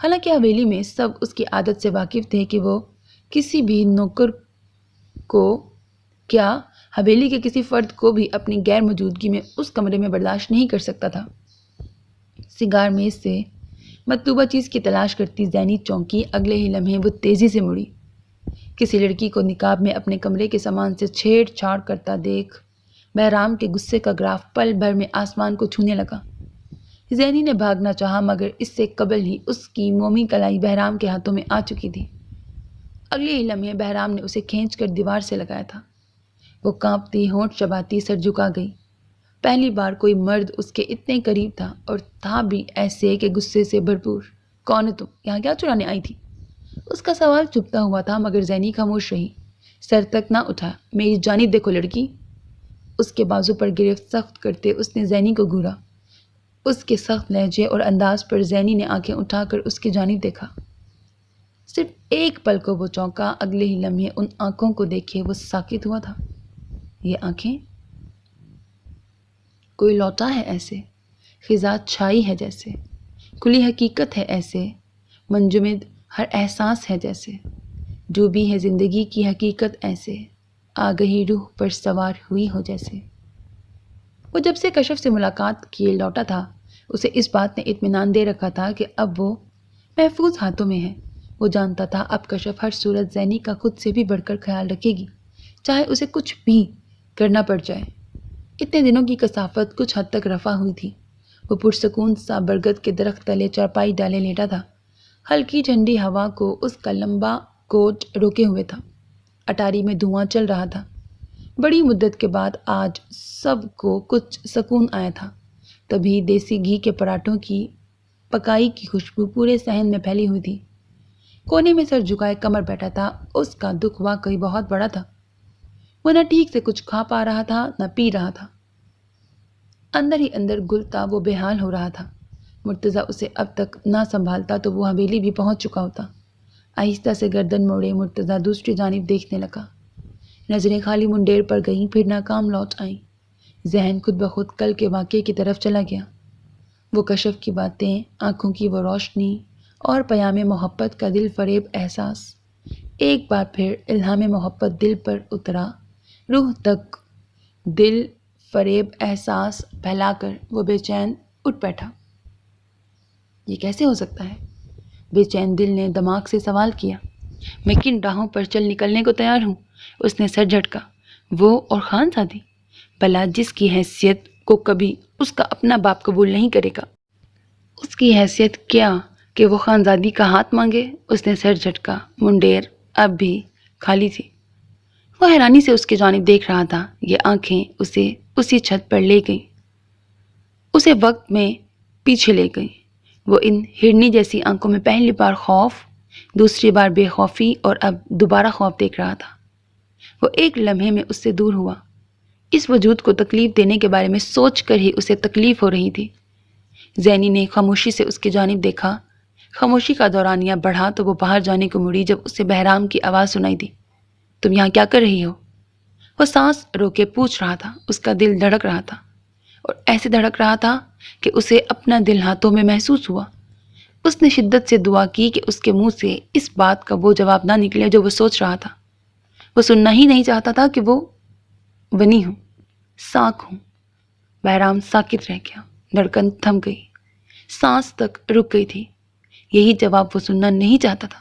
A: حالانکہ حویلی میں سب اس کی عادت سے واقف تھے کہ وہ کسی بھی نوکر کو کیا حویلی کے کسی فرد کو بھی اپنی غیر موجودگی میں اس کمرے میں برداشت نہیں کر سکتا تھا۔ سنگار میز سے مطلوبہ چیز کی تلاش کرتی زینی چونکی۔ اگلے ہی لمحے وہ تیزی سے مڑی۔ کسی لڑکی کو نقاب میں اپنے کمرے کے سامان سے چھیڑ چھاڑ کرتا دیکھ بہرام کے غصے کا گراف پل بھر میں آسمان کو چھونے لگا۔ زینی نے بھاگنا چاہا مگر اس سے قبل ہی اس کی مومی کلائی بہرام کے ہاتھوں میں آ چکی تھی۔ اگلے ہی لمحے بہرام نے اسے کھینچ کر دیوار سے لگایا تھا۔ وہ کانپتی، ہونٹ چباتی سر جھکا گئی۔ پہلی بار کوئی مرد اس کے اتنے قریب تھا، اور تھا بھی ایسے کہ غصے سے بھرپور۔ کون ہے تم؟ یہاں کیا چرانے آئی تھی؟ اس کا سوال چبھتا ہوا تھا مگر زینی خاموش رہی، سر تک نہ اٹھا۔ میری جانب دیکھو لڑکی۔ اس کے بازو پر گرفت سخت کرتے اس نے زینی کو گھورا۔ اس کے سخت لہجے اور انداز پر زینی نے آنکھیں اٹھا کر اس کی جانب دیکھا۔ صرف ایک پل کو وہ چونکا، اگلے ہی لمحے ان آنکھوں کو دیکھے وہ ساکت ہوا تھا۔ یہ آنکھیں کوئی لوٹا ہے ایسے، خزاں چھائی ہے جیسے، کھلی حقیقت ہے ایسے، منجمد ہر احساس ہے جیسے، ڈوبی ہے زندگی کی حقیقت ایسے، آ گئی روح پر سوار ہوئی ہو جیسے۔ وہ جب سے کشف سے ملاقات کیے لوٹا تھا، اسے اس بات نے اطمینان دے رکھا تھا کہ اب وہ محفوظ ہاتھوں میں ہے۔ وہ جانتا تھا اب کشف ہر صورت زینی کا خود سے بھی بڑھ کر خیال رکھے گی، چاہے اسے کچھ بھی کرنا پڑ جائے۔ اتنے دنوں کی کثافت کچھ حد تک رفع ہوئی تھی۔ وہ پرسکون سا برگد کے درخت تلے چارپائی ڈالے لیٹا تھا۔ ہلکی ٹھنڈی ہوا کو اس کا لمبا کوٹ روکے ہوئے تھا۔ اٹاری میں دھواں چل رہا تھا۔ بڑی مدت کے بعد آج سب کو کچھ سکون آیا تھا۔ تبھی دیسی گھی کے پراٹھوں کی پکائی کی خوشبو پورے صحن میں پھیلی ہوئی تھی۔ کونے میں سر جھکائے کمر بیٹھا تھا۔ اس کا دکھ واقعی بہت بڑا تھا۔ وہ نہ ٹھیک سے کچھ کھا پا رہا تھا نہ پی رہا تھا۔ اندر ہی اندر گلتا وہ بے حال ہو رہا تھا۔ مرتضیٰ اسے اب تک نہ سنبھالتا تو وہ حویلی بھی پہنچ چکا ہوتا۔ آہستہ سے گردن موڑے مرتضیٰ دوسری جانب دیکھنے لگا۔ نظریں خالی منڈیر پر گئیں، پھر ناکام لوٹ آئیں۔ ذہن خود بخود کل کے واقعے کی طرف چلا گیا۔ وہ کشف کی باتیں، آنکھوں کی وہ روشنی اور پیام محبت کا دل فریب احساس۔ ایک بار پھر الہام محبت دل پر اترا، روح تک دل فریب احساس پھیلا کر وہ بے چین اٹھ بیٹھا۔ یہ کیسے ہو سکتا ہے؟ بے چین دل نے دماغ سے سوال کیا۔ میں کن راہوں پر چل نکلنے کو تیار ہوں؟ اس نے سر جھٹکا۔ وہ اور خان زادی، بھلا جس کی حیثیت کو کبھی اس کا اپنا باپ قبول نہیں کرے گا، اس کی حیثیت کیا کہ وہ خان زادی کا ہاتھ مانگے؟ اس نے سر جھٹکا۔ منڈیر اب بھی خالی تھی۔ وہ حیرانی سے اس کی جانب دیکھ رہا تھا۔ یہ آنکھیں اسے اسی چھت پر لے گئیں، اسے وقت میں پیچھے لے گئیں۔ وہ ان ہرنی جیسی آنکھوں میں پہلی بار خوف، دوسری بار بے خوفی اور اب دوبارہ خوف دیکھ رہا تھا۔ وہ ایک لمحے میں اس سے دور ہوا۔ اس وجود کو تکلیف دینے کے بارے میں سوچ کر ہی اسے تکلیف ہو رہی تھی۔ زینی نے خاموشی سے اس کی جانب دیکھا۔ خاموشی کا دورانیہ بڑھا تو وہ باہر جانے کو مڑی جب اسے بہرام کی آواز سنائی دی۔ تم یہاں کیا کر رہی ہو؟ وہ سانس روکے پوچھ رہا تھا۔ اس کا دل دھڑک رہا تھا اور ایسے دھڑک رہا تھا کہ اسے اپنا دل ہاتھوں میں محسوس ہوا۔ اس نے شدت سے دعا کی کہ اس کے منہ سے اس بات کا وہ جواب نہ نکلے جو وہ سوچ رہا تھا۔ وہ سننا ہی نہیں چاہتا تھا کہ وہ بنی ہوں، ساکھ ہوں۔ بہرام ساکت رہ گیا۔ دھڑکن تھم گئی، سانس تک رک گئی تھی۔ یہی جواب وہ سننا نہیں چاہتا تھا۔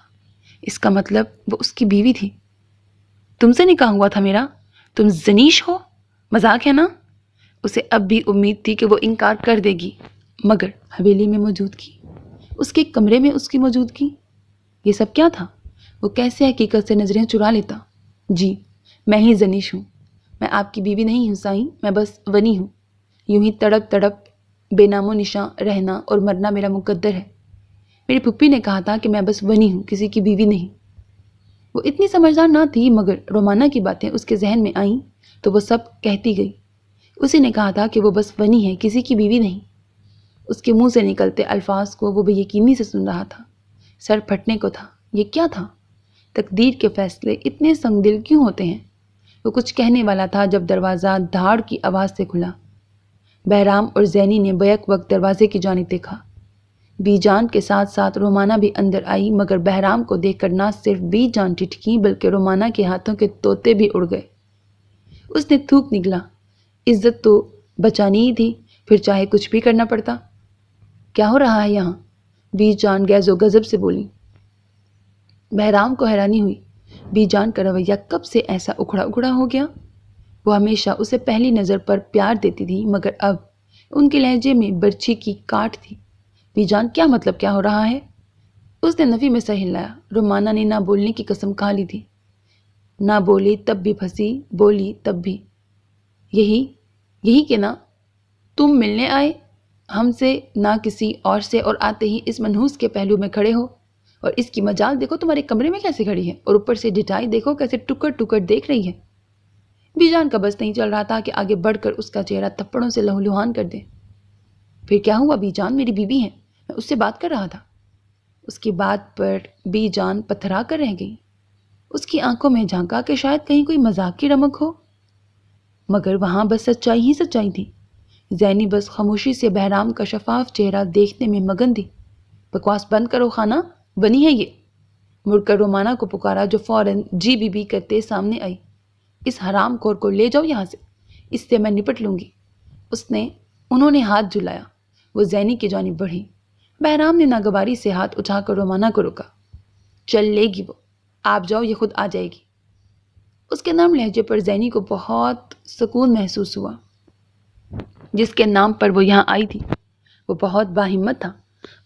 A: اس کا مطلب وہ اس کی بیوی تھی۔ تم سے نکاح ہوا تھا میرا؟ تم زنیش ہو؟ مذاق ہے نا؟ اسے اب بھی امید تھی کہ وہ انکار کر دے گی، مگر حویلی میں موجودگی، اس کے کمرے میں اس کی موجودگی، یہ سب کیا تھا؟ وہ کیسے حقیقت سے نظریں چرا لیتا؟ جی میں ہی زنیش ہوں، میں آپ کی بیوی نہیں ہوں سائیں، میں بس ونی ہوں۔ یوں ہی تڑپ تڑپ بے نام و نشاں رہنا اور مرنا میرا مقدر ہے۔ میری پھپھی نے کہا تھا کہ میں بس ونی ہوں، کسی کی بیوی نہیں۔ وہ اتنی سمجھدار نہ تھی، مگر رومانہ کی باتیں اس کے ذہن میں آئیں تو وہ سب کہتی گئی۔ اسی نے کہا تھا کہ وہ بس ونی ہے، کسی کی بیوی نہیں۔ اس کے منہ سے نکلتے الفاظ کو وہ بے یقینی سے سن رہا تھا۔ سر پھٹنے کو تھا۔ یہ کیا تھا؟ تقدیر کے فیصلے اتنے سنگ دل کیوں ہوتے ہیں؟ وہ کچھ کہنے والا تھا جب دروازہ دھاڑ کی آواز سے کھلا۔ بہرام اور زینی نے بیک وقت دروازے کی جانب دیکھا۔ بی جان کے ساتھ ساتھ رومانہ بھی اندر آئی، مگر بہرام کو دیکھ کر نہ صرف بی جان ٹھٹکی بلکہ رومانہ کے ہاتھوں کے طوطے بھی اڑ گئے۔ اس نے تھوک نگلا۔ عزت تو بچانی ہی تھی، پھر چاہے کچھ بھی کرنا پڑتا۔ کیا ہو رہا ہے یہاں؟ بی جان غیظ و غضب سے بولی۔ بہرام کو حیرانی ہوئی، بی جان کا رویہ کب سے ایسا اکھڑا اکھڑا ہو گیا؟ وہ ہمیشہ اسے پہلی نظر پر پیار دیتی تھی، مگر اب ان کے لہجے میں برچھی کی کاٹ تھی۔ بی جان کیا مطلب، کیا ہو رہا ہے؟ اس نے نفی میں سر ہلایا۔ رومانہ نے نہ بولنے کی قسم کھا لی تھی۔ نہ بولی تب بھی پھنسی، بولی تب بھی۔ یہی کہ نہ تم ملنے آئے ہم سے نہ کسی اور سے، اور آتے ہی اس منحوس کے پہلو میں کھڑے ہو، اور اس کی مجال دیکھو تمہارے کمرے میں کیسے کھڑی ہے، اور اوپر سے ڈٹائی دیکھو کیسے ٹکڑ ٹکڑ دیکھ رہی ہے۔ بی جان کا بس نہیں چل رہا تھا کہ آگے بڑھ کر اس کا چہرہ تھپڑوں سے لہولہان کر دے۔ پھر کیا ہوا بی جان؟ میری بیوی ہے، میں اس سے بات کر رہا تھا۔ اس کی بات پر بی جان پتھرا کر رہ گئی۔ اس کی آنکھوں میں جھانکا کہ شاید کہیں کوئی مذاق کی رمق ہو، مگر وہاں بس سچائی ہی سچائی تھی۔ زینی بس خاموشی سے بہرام کا شفاف چہرہ دیکھنے میں مگن تھی۔ بکواس بند کرو خانہ، بنی ہے یہ۔ مڑ کر رومانہ کو پکارا جو فوراً جی بی بی کرتے سامنے آئی۔ اس حرام خور کو لے جاؤ یہاں سے، اس سے میں نپٹ لوں گی۔ انہوں نے ہاتھ جھلایا۔ وہ زینی کی جانب بڑھی۔ بہرام نے ناگواری سے ہاتھ اٹھا کر رومانہ کو روکا۔ چل لے گی وہ، آپ جاؤ، یہ خود آ جائے گی۔ اس کے نرم لہجے پر زینی کو بہت سکون محسوس ہوا۔ جس کے نام پر وہ یہاں آئی تھی وہ بہت باہمت تھا،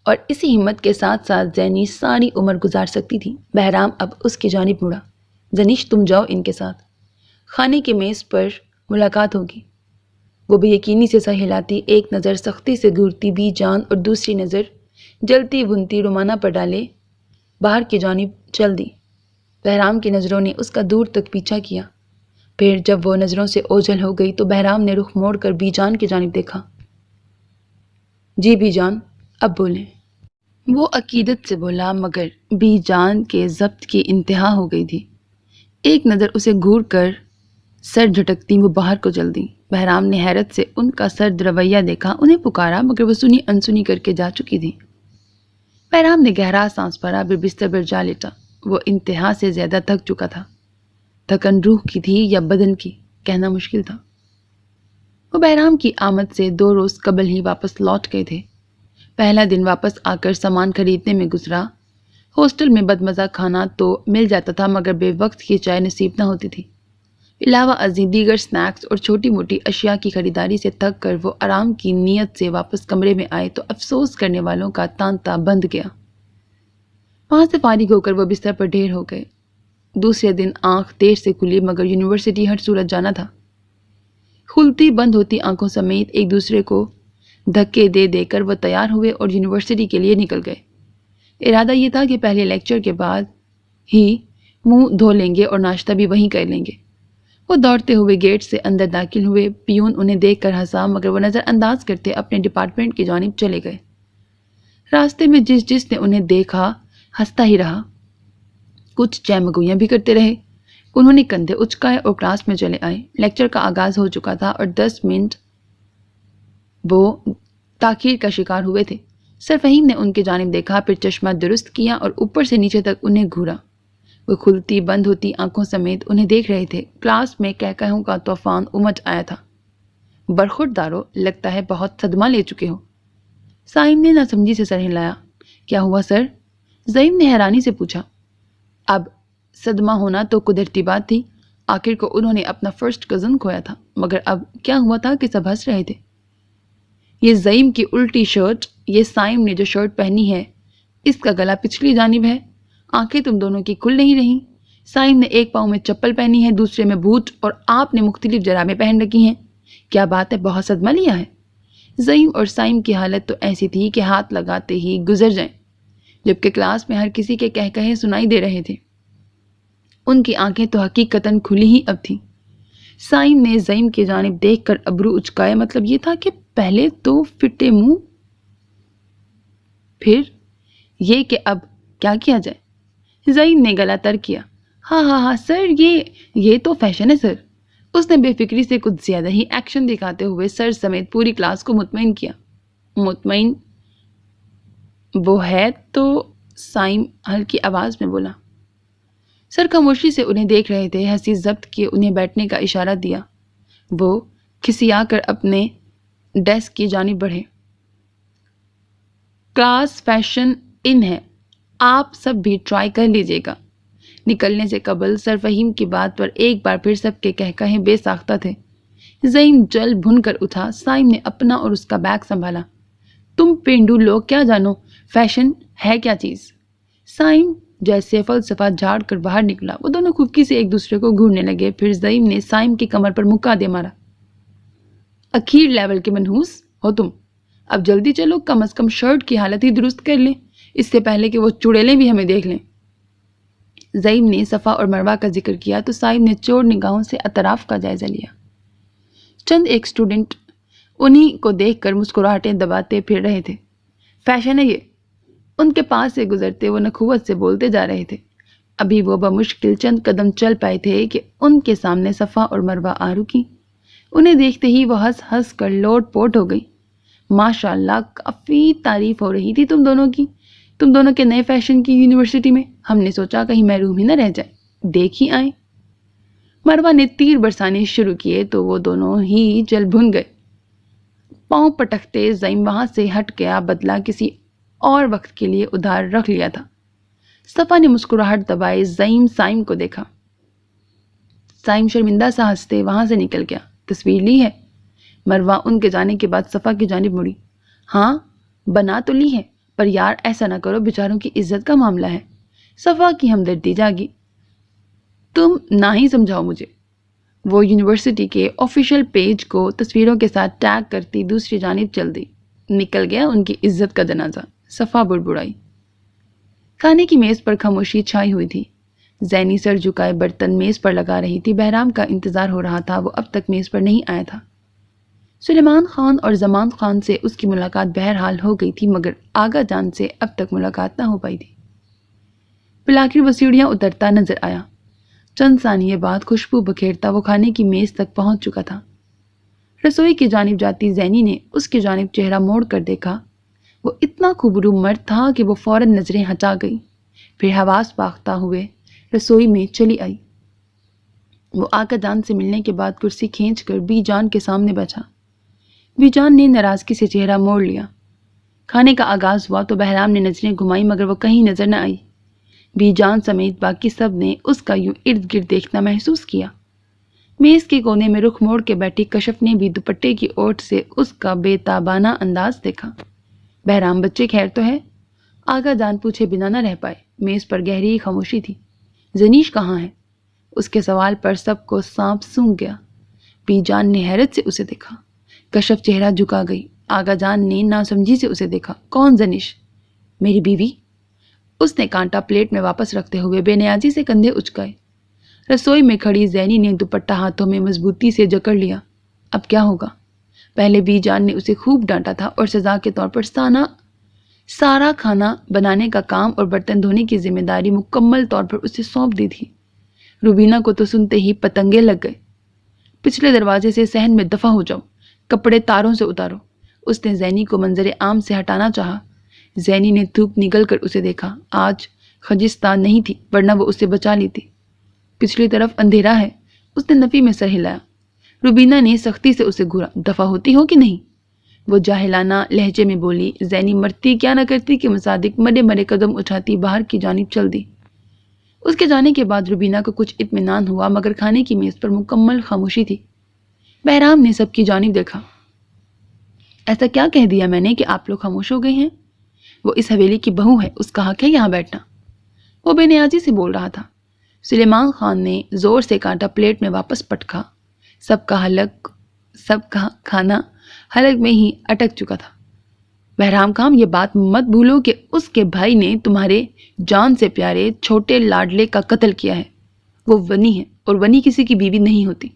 A: اور اسی ہمت کے ساتھ ساتھ زینی ساری عمر گزار سکتی تھی۔ بہرام اب اس کی جانب مڑا۔ زنیش تم جاؤ ان کے ساتھ، کھانے کی میز پر ملاقات ہوگی۔ وہ بے یقینی سے سر ہلاتی، ایک نظر سختی سے گھورتی بی جان اور دوسری نظر جلتی بھنتی رومانہ پر ڈالے باہر کی جانب چل دی۔ بہرام کی نظروں نے اس کا دور تک پیچھا کیا۔ پھر جب وہ نظروں سے اوجھل ہو گئی تو بہرام نے رخ موڑ کر بی جان کی جانب دیکھا۔ جی بی جان، اب بولیں۔ وہ عقیدت سے بولا، مگر بی جان کے ضبط کی انتہا ہو گئی تھی۔ ایک نظر اسے گھور کر سر جھٹکتی وہ باہر کو چل دی۔ بہرام نے حیرت سے ان کا سرد رویہ دیکھا، انہیں پکارا، مگر وہ سنی انسنی کر کے جا چکی تھی۔ بہرام نے گہرا سانس بھرا، پھر بستر پر جا لیٹا۔ وہ انتہا سے زیادہ تھک چکا تھا۔ تھکن روح کی تھی یا بدن کی، کہنا مشکل تھا۔ وہ بہرام کی آمد سے 2 روز قبل ہی واپس لوٹ گئے تھے۔ پہلا دن واپس آ کر سامان خریدنے میں گزرا۔ ہاسٹل میں بدمزہ کھانا تو مل جاتا تھا، مگر بے وقت کی چائے نصیب نہ ہوتی تھی۔ علاوہ ازیں دیگر سنیکس اور چھوٹی موٹی اشیاء کی خریداری سے تھک کر وہ آرام کی نیت سے واپس کمرے میں آئے تو افسوس کرنے والوں کا تانتا بند گیا۔ وہاں سے فارغ ہو کر وہ بستر پر ڈھیر ہو گئے۔ دوسرے دن آنکھ دیر سے کھلی، مگر یونیورسٹی ہر صورت جانا تھا۔ کھلتی بند ہوتی آنکھوں سمیت ایک دوسرے کو دھکے دے دے کر وہ تیار ہوئے اور یونیورسٹی کے لیے نکل گئے۔ ارادہ یہ تھا کہ پہلے لیکچر کے بعد ہی منہ دھو لیں گے اور ناشتہ بھی وہیں کر لیں گے۔ وہ دوڑتے ہوئے گیٹ سے اندر داخل ہوئے۔ پیون انہیں دیکھ کر ہنسا، مگر وہ نظر انداز کرتے اپنے ڈپارٹمنٹ کی جانب چلے گئے۔ راستے میں جس نے انہیں دیکھا ہنستا ہی رہا۔ کچھ چہمگوئیاں بھی کرتے رہے۔ انہوں نے کندھے اچکائے اور کلاس میں چلے آئے۔ لیکچر کا آغاز ہو چکا تھا اور 10 منٹ وہ تاخیر کا شکار ہوئے تھے۔ سر فہیم نے ان کی جانب دیکھا، پھر چشمہ درست کیا اور اوپر سے نیچے تک انہیں گھورا۔ وہ کھلتی بند ہوتی آنکھوں سمیت انہیں دیکھ رہے تھے۔ کلاس میں کہکہوں کا طوفان امٹ آیا تھا۔ برخوردارو، لگتا ہے بہت صدمہ لے چکے ہو۔ سائم نے ناسمجھی سے سر ہلایا۔ کیا ہوا سر؟ زعیم نے حیرانی سے پوچھا۔ اب صدمہ ہونا تو قدرتی بات تھی، آخر کو انہوں نے اپنا فرسٹ کزن کھویا تھا، مگر اب کیا ہوا تھا کہ سب ہنس رہے تھے؟ یہ زعیم کی الٹی شرٹ، یہ سائم نے جو شرٹ پہنی ہے اس کا گلا پچھلی جانب ہے، آنکھیں تم دونوں کی کھل نہیں رہیں۔ سائم نے ایک پاؤں میں چپل پہنی ہے، دوسرے میں بوٹ، اور آپ نے مختلف جرابیں پہن رکھی ہیں۔ کیا بات ہے، بہت صدمہ لیا ہے؟ زعیم اور سائم کی حالت تو ایسی تھی کہ ہاتھ لگاتے ہی گزر جائیں، جبکہ کلاس میں ہر کسی کے کہکہے سنائی دے رہے تھے۔ ان کی آنکھیں تو حقیقتاً کھلی ہی اب تھیں۔ سائم نے زعیم کی جانب دیکھ کر ابرو اچکائے، مطلب یہ تھا کہ پہلے تو فٹے منہ، پھر یہ کہ اب کیا کیا جائے؟ زعیم نے گلا تر کیا۔ ہاں سر، یہ تو فیشن ہے سر۔ اس نے بے فکری سے کچھ زیادہ ہی ایکشن دکھاتے ہوئے سر سمیت پوری کلاس کو مطمئن کیا۔ مطمئن وہ ہے تو، سائم ہلکی آواز میں بولا۔ سر خاموشی سے انہیں دیکھ رہے تھے، ہنسی ضبط کیے انہیں بیٹھنے کا اشارہ دیا۔ وہ کھسیا کر اپنے ڈیسک کی جانب بڑھے۔ کلاس فیشن ان ہے، آپ سب بھی ٹرائی کر لیجئے گا۔ نکلنے سے قبل سر فہیم کی بات پر ایک بار پھر سب کے کہکہے بے ساختہ تھے۔ زعیم جل بھن کر اٹھا۔ سائم نے اپنا اور اس کا بیگ سنبھالا۔ تم پینڈو لوگ کیا جانو فیشن ہے کیا چیز؟ سائم جیسے فلسفہ جھاڑ کر باہر نکلا۔ وہ دونوں کھپکی سے ایک دوسرے کو گھورنے لگے، پھر زعیم نے سائم کی کمر پر مکہ دے مارا۔ اخیر لیول کے منحوس ہو تم، اب جلدی چلو، کم از کم شرٹ کی حالت ہی درست کر لیں، اس سے پہلے کہ وہ چڑیلیں بھی ہمیں دیکھ لیں۔ زعیم نے صفا اور مروہ کا ذکر کیا تو سائم نے چور نگاہوں سے اطراف کا جائزہ لیا۔ چند ایک اسٹوڈنٹ انہی کو دیکھ کر مسکراہٹیں دباتے پھر رہے تھے۔ فیشن ہے یہ، ان کے پاس سے گزرتے وہ نخوت سے بولتے جا رہے تھے۔ ابھی وہ بمشکل چند قدم چل پائے تھے کہ ان کے سامنے صفا اور مروہ آ رکی۔ انہیں دیکھتے ہی وہ ہنس ہنس کر لوٹ پوٹ ہو گئی۔ ماشاء اللہ، کافی تعریف ہو رہی تھی تم دونوں کی، تم دونوں کے نئے فیشن کی یونیورسٹی میں۔ ہم نے سوچا کہیں محروم ہی نہ رہ جائے، دیکھ ہی آئیں۔ مروہ نے تیر برسانے شروع کیے تو وہ دونوں ہی جل بھن گئے۔ پاؤں پٹکتے زعیم وہاں سے ہٹ گیا، بدلہ کسی اور وقت کے لیے ادھار رکھ لیا تھا۔ صفا نے مسکراہٹ دبائے زعیم سائم کو دیکھا۔ سائم شرمندہ سا ہنستے وہاں سے نکل گیا۔ تصویر لی ہے؟ مروہ ان کے جانے کے بعد صفا کی جانب مڑی۔ ہاں بنا تو لی ہے، پر یار ایسا نہ کرو، بیچاروں کی عزت کا معاملہ ہے۔ صفا کی ہمدردی جاگی۔ تم نہ ہی سمجھاؤ مجھے۔ وہ یونیورسٹی کے آفیشیل پیج کو تصویروں کے ساتھ ٹیگ کرتی دوسری جانب چل دی۔ نکل گیا ان کی عزت کا جنازہ، صفا بڑبڑائی۔ کھانے کی میز پر خاموشی چھائی ہوئی تھی۔ زینی سر جھکائے برتن میز پر لگا رہی تھی۔ بہرام کا انتظار ہو رہا تھا، وہ اب تک میز پر نہیں آیا تھا۔ سلیمان خان اور زمان خان سے اس کی ملاقات بہرحال ہو گئی تھی، مگر آغا جان سے اب تک ملاقات نہ ہو پائی تھی۔ بلاخر وہ سیڑھیاں اترتا نظر آیا۔ چند ثانیے بعد خوشبو بکھیرتا وہ کھانے کی میز تک پہنچ چکا تھا۔ رسوئی کی جانب جاتی زینی نے اس کی جانب چہرہ موڑ کر دیکھا۔ وہ اتنا خوبرو مرد تھا کہ وہ فوراً نظریں ہٹا گئی، پھر حواس باختہ ہوئے رسوئی میں چلی آئی۔ وہ آقا جان سے ملنے کے بعد کرسی کھینچ کر بی جان کے سامنے بیٹھا۔ بی جان نے ناراضگی سے چہرہ موڑ لیا۔ کھانے کا آغاز ہوا تو بہرام نے نظریں گھمائی، مگر وہ کہیں نظر نہ آئی۔ بی جان سمیت باقی سب نے اس کا یوں ارد گرد دیکھنا محسوس کیا۔ میز کے کونے میں رخ موڑ کے بیٹھی کشف نے بھی دوپٹے کی اوٹ سے اس کا بے تابانہ انداز دیکھا۔ بہرام بچے خیر تو ہے؟ آقا جان پوچھے بنا نہ رہ پائے۔ میز پر گہری خاموشی تھی۔ زنیش کہاں ہے؟ اس کے سوال پر سب کو سانپ سونگھ گیا۔ بی جان نے حیرت سے اسے دیکھا۔ کشف چہرہ جھکا گئی۔ آقا جان نے ناسمجھی سے اسے دیکھا۔ کون زنیش؟ میری بیوی۔ اس نے کانٹا پلیٹ میں واپس رکھتے ہوئے بے نیازی سے کندھے اچکائے۔ رسوئی میں کھڑی زینی نے دوپٹہ ہاتھوں میں مضبوطی سے جکڑ لیا۔ اب کیا ہوگا؟ پہلے بی جان نے اسے خوب ڈانٹا تھا اور سزا کے طور پر سارا کھانا بنانے کا کام اور برتن دھونے کی ذمہ داری مکمل طور پر اسے سونپ دی تھی۔ روبینہ کو تو سنتے ہی پتنگے لگ گئے۔ پچھلے دروازے سے صحن میں دفع ہو جاؤ، کپڑے تاروں سے اتارو۔ اس نے زینی کو منظر عام سے ہٹانا چاہا۔ زینی نے دھوپ نگل کر اسے دیکھا۔ آج خجستہ نہیں تھی، ورنہ وہ اسے بچا لیتی۔ پچھلی طرف اندھیرا ہے۔ اس نے نفی میں سر ہلایا۔ روبینہ نے سختی سے اسے گھورا۔ دفع ہوتی ہو کہ نہیں؟ وہ جاہلانہ لہجے میں بولی۔ زینی مرتی کیا نہ کرتی کے مصادق مرے مرے قدم اٹھاتی باہر کی جانب چل دی۔ اس کے جانے کے بعد روبینہ کو کچھ اطمینان ہوا، مگر کھانے کی میز پر مکمل خاموشی تھی۔ بہرام نے سب کی جانب دیکھا۔ ایسا کیا کہہ دیا میں نے کہ آپ لوگ خاموش ہو گئے ہیں؟ وہ اس حویلی کی بہو ہے، اس کا حق ہے یہاں بیٹھنا۔ وہ بے نیازی سے بول رہا تھا۔ سلیمان خان نے زور سے کانٹا پلیٹ میں واپس پٹکا۔ سب کا کھانا حلق میں ہی اٹک چکا تھا۔ بہرام خان، یہ بات مت بھولو کہ اس کے بھائی نے تمہارے جان سے پیارے چھوٹے لاڈلے کا قتل کیا ہے۔ وہ ونی ہے، اور ونی کسی کی بیوی نہیں ہوتی۔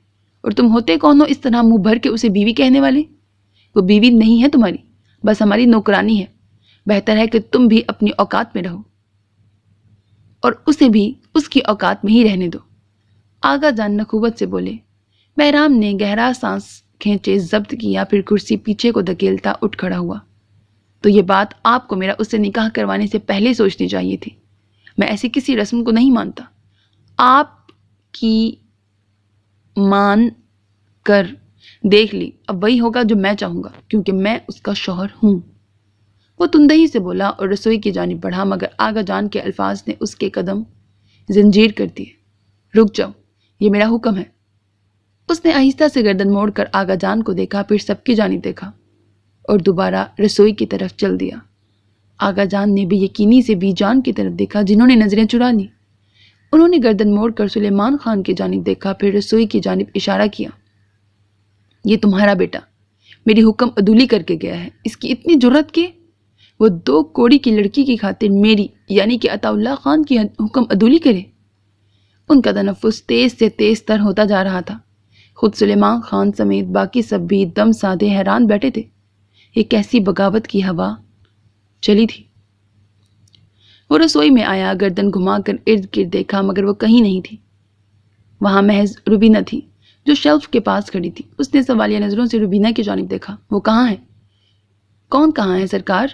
A: اور تم ہوتے کون ہو اس طرح منہ بھر کے اسے بیوی کہنے والے؟ وہ بیوی نہیں ہے تمہاری، بس ہماری نوکرانی ہے۔ بہتر ہے کہ تم بھی اپنی اوقات میں رہو اور اسے بھی اس کی اوقات میں ہی رہنے دو۔ آغا جان نخوت سے بولے۔ بہرام نے گہرا سانس کھینچے ضبط کیا، پھر کرسی پیچھے کو دھکیلتا اٹھ کھڑا ہوا۔ تو یہ بات آپ کو میرا اس سے نکاح کروانے سے پہلے سوچنی چاہیے تھی۔ میں ایسی کسی رسم کو نہیں مانتا۔ آپ کی مان کر دیکھ لی، اب وہی ہوگا جو میں چاہوں گا، کیونکہ میں اس کا شوہر ہوں۔ وہ تندہی سے بولا اور رسوئی کی جانب بڑھا، مگر آغا جان کے الفاظ نے اس کے قدم زنجیر کر دیے۔ رک جاؤ، یہ میرا حکم ہے۔ اس نے آہستہ سے گردن موڑ کر آغا جان کو دیکھا، پھر سب کی جانب دیکھا اور دوبارہ رسوئی کی طرف چل دیا۔ آغا جان نے بھی یقینی سے بی جان کی طرف دیکھا، جنہوں نے نظریں چرا لی۔ انہوں نے گردن موڑ کر سلیمان خان کی جانب دیکھا، پھر رسوئی کی جانب اشارہ کیا۔ یہ تمہارا بیٹا میری حکم عدولی کر کے گیا ہے، اس کی اتنی جرأت کہ وہ 2 کوڑی کی لڑکی کی خاطر میری یعنی کہ عطا اللہ خان کی حکم عدولی کرے۔ ان کا تنفس تیز سے تیز تر ہوتا جا رہا تھا۔ خود سلیمان خان سمیت باقی سب بھی دم سادے حیران بیٹھے تھے۔ یہ کیسی بغاوت کی ہوا چلی تھی۔ وہ رسوئی میں آیا، گردن گھما کر ارد گرد دیکھا مگر وہ کہیں نہیں تھی۔ وہاں محض روبینہ تھی جو شیلف کے پاس کھڑی تھی۔ اس نے سوالیہ نظروں سے روبینہ کی جانب دیکھا۔ وہ کہاں ہے؟ کون کہاں ہے سرکار؟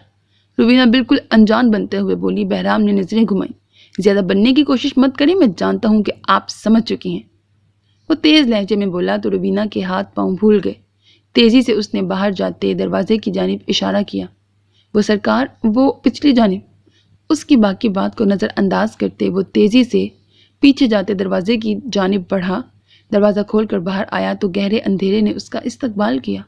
A: روبینہ بالکل انجان بنتے ہوئے بولی۔ بہرام نے نظریں گھمائیں۔ زیادہ بننے کی کوشش مت کریں، میں جانتا ہوں کہ آپ سمجھ چکی ہیں۔ وہ تیز لہجے میں بولا تو روبینہ کے ہاتھ پاؤں بھول گئے۔ تیزی سے اس نے باہر جاتے دروازے کی جانب اشارہ کیا۔ وہ سرکار، وہ پچھلی جانب۔ اس کی باقی بات کو نظر انداز کرتے وہ تیزی سے پیچھے جاتے دروازے کی جانب بڑھا۔ دروازہ کھول کر باہر آیا تو گہرے اندھیرے نے اس کا استقبال کیا۔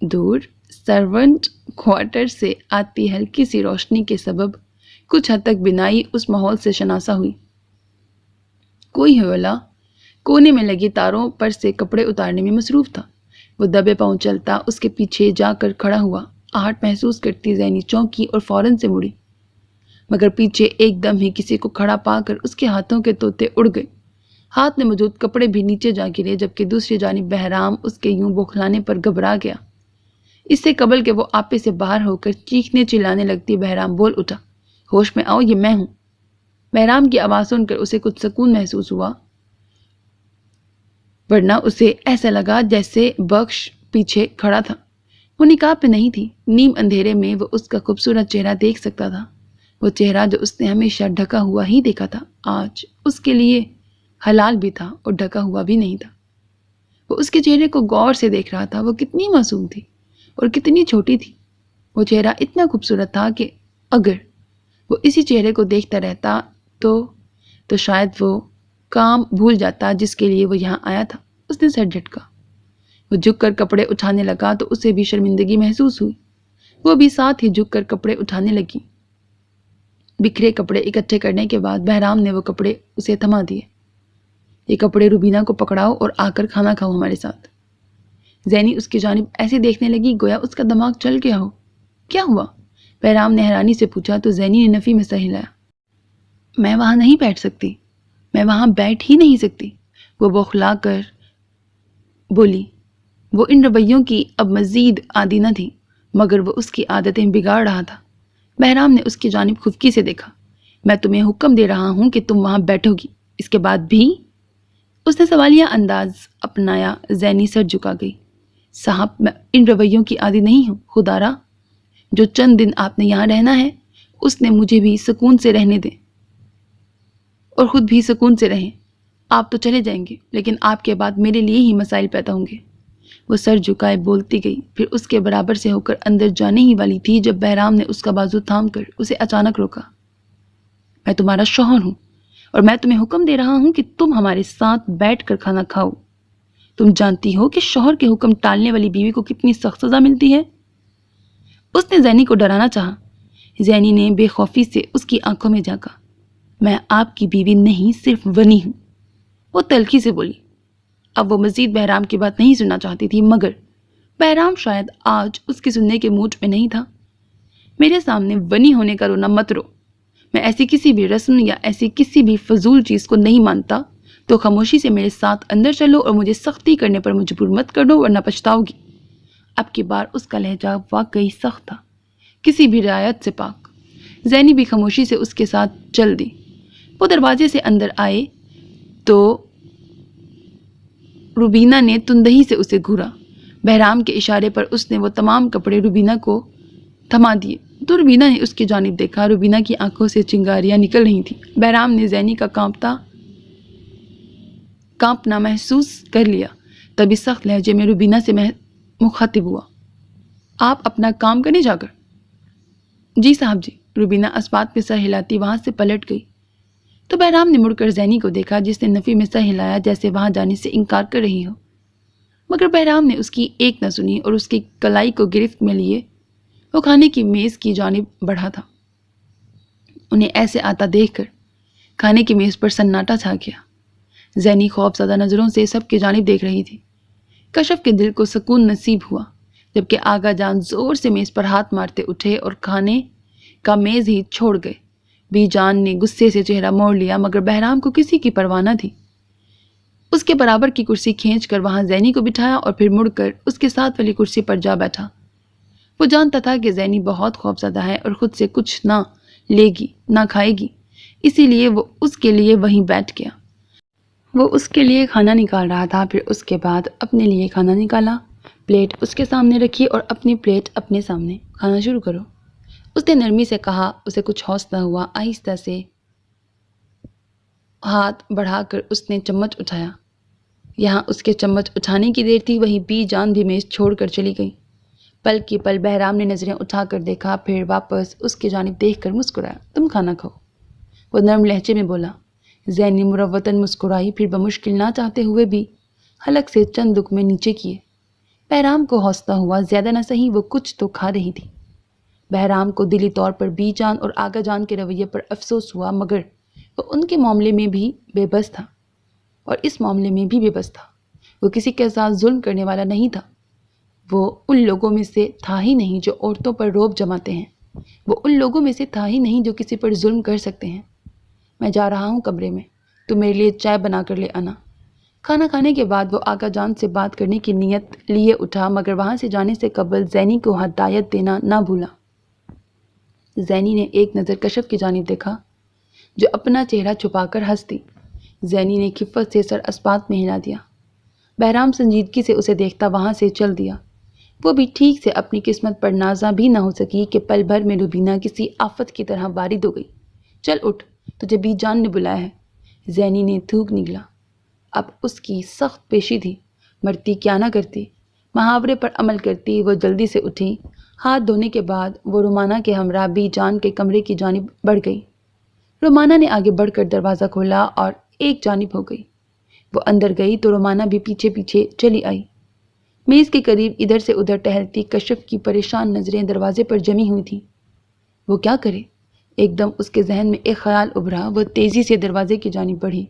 A: دور سرونٹ کوارٹر سے آتی ہلکی سی روشنی کے سبب کچھ حد تک بینائی اس ماحول سے شناسا ہوئی۔ کوئی حوالہ کونے میں لگی تاروں پر سے کپڑے اتارنے میں مصروف تھا۔ وہ دبے پاؤں چلتا اس کے پیچھے جا کر کھڑا ہوا۔ آہٹ محسوس کرتی زینی چونکی اور فوراً سے مڑی، مگر پیچھے ایک دم ہی کسی کو کھڑا پا کر اس کے ہاتھوں کے طوطے اڑ گئے۔ ہاتھ میں موجود کپڑے بھی نیچے جا گرے، جبکہ دوسری جانب بہرام اس کے یوں بوکھلانے پر گھبرا گیا۔ اس سے قبل کہ وہ آپے سے باہر ہو کر چیخنے چلانے لگتی، بہرام بول اٹھا، ہوش میں آؤ، یہ میں ہوں۔ بہرام کی آواز سن کر اسے کچھ سکون محسوس ہوا، ورنہ اسے ایسا لگا جیسے بخش پیچھے کھڑا تھا۔ وہ نقاب پہ نہیں تھی۔ نیم اندھیرے میں وہ اس کا خوبصورت چہرہ دیکھ سکتا تھا۔ وہ چہرہ جو اس نے ہمیشہ ڈھکا ہوا ہی دیکھا تھا، آج اس کے لیے حلال بھی تھا اور ڈھکا ہوا بھی نہیں تھا۔ وہ اس کے چہرے کو غور سے دیکھ رہا تھا۔ وہ کتنی معصوم تھی اور کتنی چھوٹی تھی۔ وہ چہرہ اتنا خوبصورت تھا کہ اگر وہ اسی چہرے کو دیکھتا رہتا تو شاید وہ کام بھول جاتا جس کے لیے وہ یہاں آیا تھا۔ اس نے سر جھٹکا۔ وہ جھک کر کپڑے اٹھانے لگا تو اسے بھی شرمندگی محسوس ہوئی۔ وہ بھی ساتھ ہی جھک کر کپڑے اٹھانے لگی۔ بکھرے کپڑے اکٹھے کرنے کے بعد بہرام نے وہ کپڑے اسے تھما دیے۔ یہ کپڑے روبینہ کو پکڑاؤ اور آ کر کھانا کھاؤ ہمارے ساتھ۔ زینی اس کی جانب ایسے دیکھنے لگی گویا اس کا دماغ چل گیا ہو۔ کیا ہوا؟ بہرام نے حیرانی سے پوچھا تو زینی نے نفی میں سر ہلایا۔ میں وہاں نہیں بیٹھ سکتی، میں وہاں بیٹھ ہی نہیں سکتی، وہ بوکھلا کر بولی۔ وہ ان رویوں کی اب مزید عادی نہ تھی، مگر وہ اس کی عادتیں بگاڑ رہا تھا۔ بہرام نے اس کی جانب خفکی سے دیکھا۔ میں تمہیں حکم دے رہا ہوں کہ تم وہاں بیٹھو گی، اس کے بعد بھی؟ اس نے سوالیہ انداز اپنایا۔ زینی سر جھکا گئی۔ صاحب، میں ان رویوں کی عادی نہیں ہوں، خدا را، جو چند دن آپ نے یہاں رہنا ہے اس نے مجھے بھی سکون سے رہنے دیں اور خود بھی سکون سے رہیں۔ آپ تو چلے جائیں گے لیکن آپ کے بعد میرے لیے ہی مسائل پیدا ہوں گے۔ وہ سر جھکائے بولتی گئی، پھر اس کے برابر سے ہو کر اندر جانے ہی والی تھی جب بہرام نے اس کا بازو تھام کر اسے اچانک روکا۔ میں تمہارا شوہر ہوں اور میں تمہیں حکم دے رہا ہوں کہ تم ہمارے ساتھ بیٹھ کر کھانا کھاؤ۔ تم جانتی ہو کہ شوہر کے حکم ٹالنے والی بیوی کو کتنی سخت سزا ملتی ہے؟ اس نے زینی کو ڈرانا چاہا۔ زینی نے بے خوفی سے اس کی آنکھوں میں جھانکا۔ میں آپ کی بیوی نہیں، صرف ونی ہوں، وہ تلخی سے بولی۔ اب وہ مزید بہرام کی بات نہیں سننا چاہتی تھی، مگر بہرام شاید آج اس کی سننے کے موڈ میں نہیں تھا۔ میرے سامنے ونی ہونے کا رونا مت رو۔ میں ایسی کسی بھی رسم یا ایسی کسی بھی فضول چیز کو نہیں مانتا، تو خاموشی سے میرے ساتھ اندر چلو اور مجھے سختی کرنے پر مجبور مت کر دو ورنہ پچھتاؤ گی۔ اب کی بار اس کا لہجہ واقعی سخت تھا، کسی بھی رعایت سے پاک۔ زینی بھی خاموشی سے اس کے ساتھ چل دی۔ وہ دروازے سے اندر آئے تو روبینہ نے تندہی سے اسے گھورا۔ بہرام کے اشارے پر اس نے وہ تمام کپڑے روبینہ کو تھما دیے تو روبینہ نے اس کی جانب دیکھا۔ روبینہ کی آنکھوں سے چنگاریاں نکل رہی تھیں۔ بہرام نے زینی کا کانپنا محسوس کر لیا، تبھی سخت لہجے میں روبینہ سے مخاطب ہوا۔ آپ اپنا کام کریں جا کر؟ جی صاحب جی، روبینہ اسبات پہ سر ہلاتی وہاں سے پلٹ گئی تو بہرام نے مڑ کر زینی کو دیکھا جس نے نفی میں سر ہلایا جیسے وہاں جانے سے انکار کر رہی ہو، مگر بہرام نے اس کی ایک نہ سنی اور اس کی کلائی کو گرفت میں لیے وہ کھانے کی میز کی جانب بڑھا تھا۔ انہیں ایسے آتا دیکھ کر کھانے کی میز پر سناٹا چھا گیا۔ زینی خوف زدہ نظروں سے سب کی جانب دیکھ رہی تھی۔ کشف کے دل کو سکون نصیب ہوا جبکہ آغا جان زور سے میز پر ہاتھ مارتے اٹھے اور کھانے کا میز ہی چھوڑ گئے۔ بی جان نے غصے سے چہرہ موڑ لیا مگر بہرام کو کسی کی پرواہ نہ تھی۔ اس کے برابر کی کرسی کھینچ کر وہاں زینی کو بٹھایا اور پھر مڑ کر اس کے ساتھ والی کرسی پر جا بیٹھا۔ وہ جانتا تھا کہ زینی بہت خوفزدہ ہے اور خود سے کچھ نہ لے گی نہ کھائے گی، اسی لیے وہ اس کے لیے وہیں بیٹھ گیا۔ وہ اس کے لیے کھانا نکال رہا تھا، پھر اس کے بعد اپنے لیے کھانا نکالا، پلیٹ اس کے سامنے رکھی اور اپنی پلیٹ اپنے سامنے۔ کھانا شروع کرو، اس نے نرمی سے کہا۔ اسے کچھ حوصلہ ہوا، آہستہ سے ہاتھ بڑھا کر اس نے چمچ اٹھایا۔ یہاں اس کے چمچ اٹھانے کی دیر تھی، وہیں بی جان بھی میز چھوڑ کر چلی گئی۔ پل کی پل بہرام نے نظریں اٹھا کر دیکھا، پھر واپس اس کی جانب دیکھ کر مسکرایا۔ تم کھانا کھاؤ، وہ نرم لہجے میں بولا۔ زینی مروتاً مسکرائی، پھر بمشکل نہ چاہتے ہوئے بھی حلق سے چند لقمے نیچے کیے۔ بہرام کو حوصلہ ہوا، زیادہ نہ سہی وہ کچھ تو کھا رہی تھی۔ بہرام کو دلی طور پر بی جان اور آغا جان کے رویے پر افسوس ہوا، مگر وہ ان کے معاملے میں بھی بے بس تھا اور اس معاملے میں بھی بے بس تھا۔ وہ کسی کے ساتھ ظلم کرنے والا نہیں تھا۔ وہ ان لوگوں میں سے تھا ہی نہیں جو عورتوں پر روب جماتے ہیں۔ وہ ان لوگوں میں سے تھا ہی نہیں جو کسی پر ظلم کر سکتے ہیں۔ میں جا رہا ہوں کمرے میں، تو میرے لیے چائے بنا کر لے آنا۔ کھانا کھانے کے بعد وہ آغا جان سے بات کرنے کی نیت لیے اٹھا، مگر وہاں سے جانے سے قبل زینی کو ہدایت دینا نہ بھولا۔ زینی نے ایک نظر کشف کی جانب دیکھا، جو اپنا چہرہ چھپا کر ہنس دی۔ زینی نے خفت سے سر اسپات میں ہلا دیا۔ بہرام سنجیدگی سے اسے دیکھتا وہاں سے چل دیا۔ وہ بھی ٹھیک سے اپنی قسمت پر نازاں بھی نہ ہو سکی کہ پل بھر میں روبینہ کسی آفت کی طرح وارد ہو گئی۔ چل اٹھ، تجھے بی جان نے بلایا ہے۔ زینی نے تھوک نگلا۔ اب اس کی سخت پیشی تھی، مرتی کیا نہ کرتی، محاورے پر عمل کرتی۔ وہ جلدی سے اٹھی، ہاتھ دھونے کے بعد وہ رومانہ کے ہمراہ بی جان کے کمرے کی جانب بڑھ گئی۔ رومانہ نے آگے بڑھ کر دروازہ کھولا اور ایک جانب ہو گئی۔ وہ اندر گئی تو رومانہ بھی پیچھے پیچھے چلی آئی۔ میز کے قریب ادھر سے ادھر ٹہلتی کشف کی پریشان نظریں دروازے پر جمی ہوئی تھیں۔ وہ کیا کرے؟ ایک دم اس کے ذہن میں ایک خیال ابھرا۔ وہ تیزی سے دروازے کی جانب بڑھی۔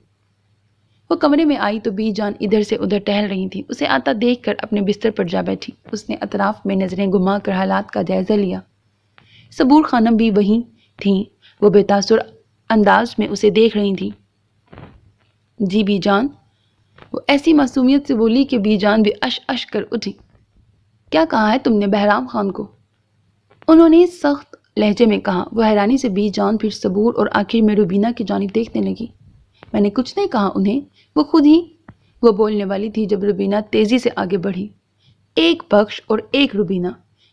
A: وہ کمرے میں آئی تو بی جان ادھر سے ادھر ٹہل رہی تھی۔ اسے آتا دیکھ کر اپنے بستر پر جا بیٹھی۔ اس نے اطراف میں نظریں گھما کر حالات کا جائزہ لیا۔ صبور خانم بھی وہیں تھیں۔ وہ بے تاثر انداز میں اسے دیکھ رہی تھیں۔ جی بی جان، وہ ایسی معصومیت سے بولی کہ بی جان بھی اش اش کر اٹھی۔ کیا کہا ہے تم نے بہرام خان کو؟ انہوں نے سخت لہجے میں کہا۔ وہ حیرانی سے بی جان، پھر صبور اور آخر میں روبینہ کی جانب دیکھنے لگی۔ میں نے کچھ نہیں کہا انہیں، وہ خود ہی۔ وہ بولنے والی تھی جب روبینہ تیزی سے آگے بڑھی۔ ایک بخش اور ایک روبینہ،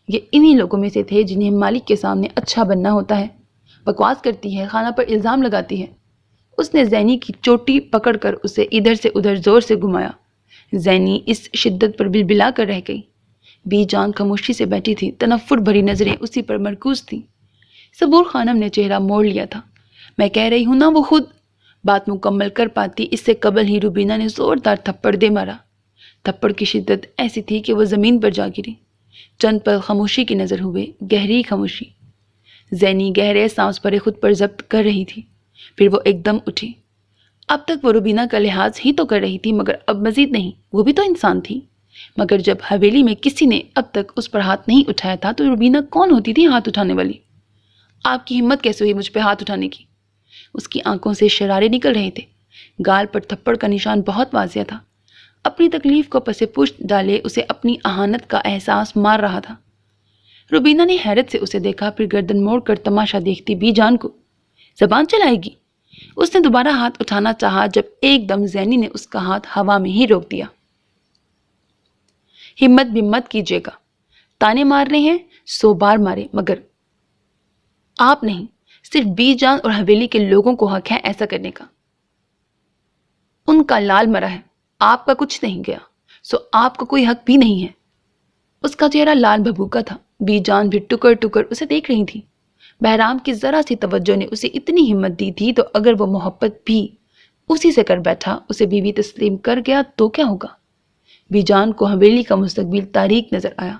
A: یہ انہی لوگوں میں سے تھے جنہیں مالک کے سامنے اچھا بننا ہوتا ہے۔ بکواس کرتی ہے، خانہ پر الزام لگاتی ہے۔ اس نے زینی کی چوٹی پکڑ کر اسے ادھر سے ادھر زور سے گھمایا۔ زینی اس شدت پر بلبلا کر رہ گئی۔ بی جان خاموشی سے بیٹھی تھی، تنفر بھری نظریں اسی پر مرکوز تھیں۔ صبور خانم نے چہرہ موڑ لیا تھا۔ میں کہہ رہی ہوں نا، وہ خود بات مکمل کر پاتی اس سے قبل ہی روبینہ نے زوردار تھپڑ دے مارا۔ تھپڑ کی شدت ایسی تھی کہ وہ زمین پر جا گری۔ چند پل خاموشی کی نظر ہوئے، گہری خاموشی۔ زینی گہرے سانس بھرے خود پر ضبط کر رہی تھی، پھر وہ ایک دم اٹھی۔ اب تک وہ روبینہ کا لحاظ ہی تو کر رہی تھی، مگر اب مزید نہیں۔ وہ بھی تو انسان تھی۔ مگر جب حویلی میں کسی نے اب تک اس پر ہاتھ نہیں اٹھایا تھا تو روبینہ کون ہوتی تھی ہاتھ اٹھانے والی؟ آپ کی ہمت کیسے ہوئی مجھ پہ ہاتھ اٹھانے کی؟ اس کی آنکھوں سے شرارے نکل رہے تھے۔ گال پر تھپڑ کا نشان بہت واضح تھا۔ اپنی تکلیف کو پس پشت ڈالے اسے اپنی اہانت کا احساس مار رہا تھا۔ روبینہ نے حیرت سے اسے دیکھا، پھر گردن موڑ کر تماشا دیکھتی بی جان کو۔ زبان چلائے گی؟ اس نے دوبارہ ہاتھ اٹھانا چاہا، جب ایک دم زینی نے اس کا ہاتھ ہوا میں ہی روک دیا۔ ہمت بھی مت کیجیے گا، تانے مارنے ہیں 100 بار مارے، مگر آپ نہیں، صرف بی جان اور حویلی کے لوگوں کو حق ہے ایسا کرنے کا۔ ان کا لال مرا ہے، آپ کا کچھ نہیں گیا، سو آپ کا کوئی حق بھی نہیں ہے۔ اس کا چہرہ لال بھبوکا تھا۔ بی جان بھی ٹکر ٹکر اسے دیکھ رہی تھی۔ بہرام کی ذرا سی توجہ نے اسے اتنی ہمت دی تھی، تو اگر وہ محبت بھی اسی سے کر بیٹھا، اسے بیوی تسلیم کر گیا تو کیا ہوگا؟ بی جان کو حویلی کا مستقبل تاریک نظر آیا۔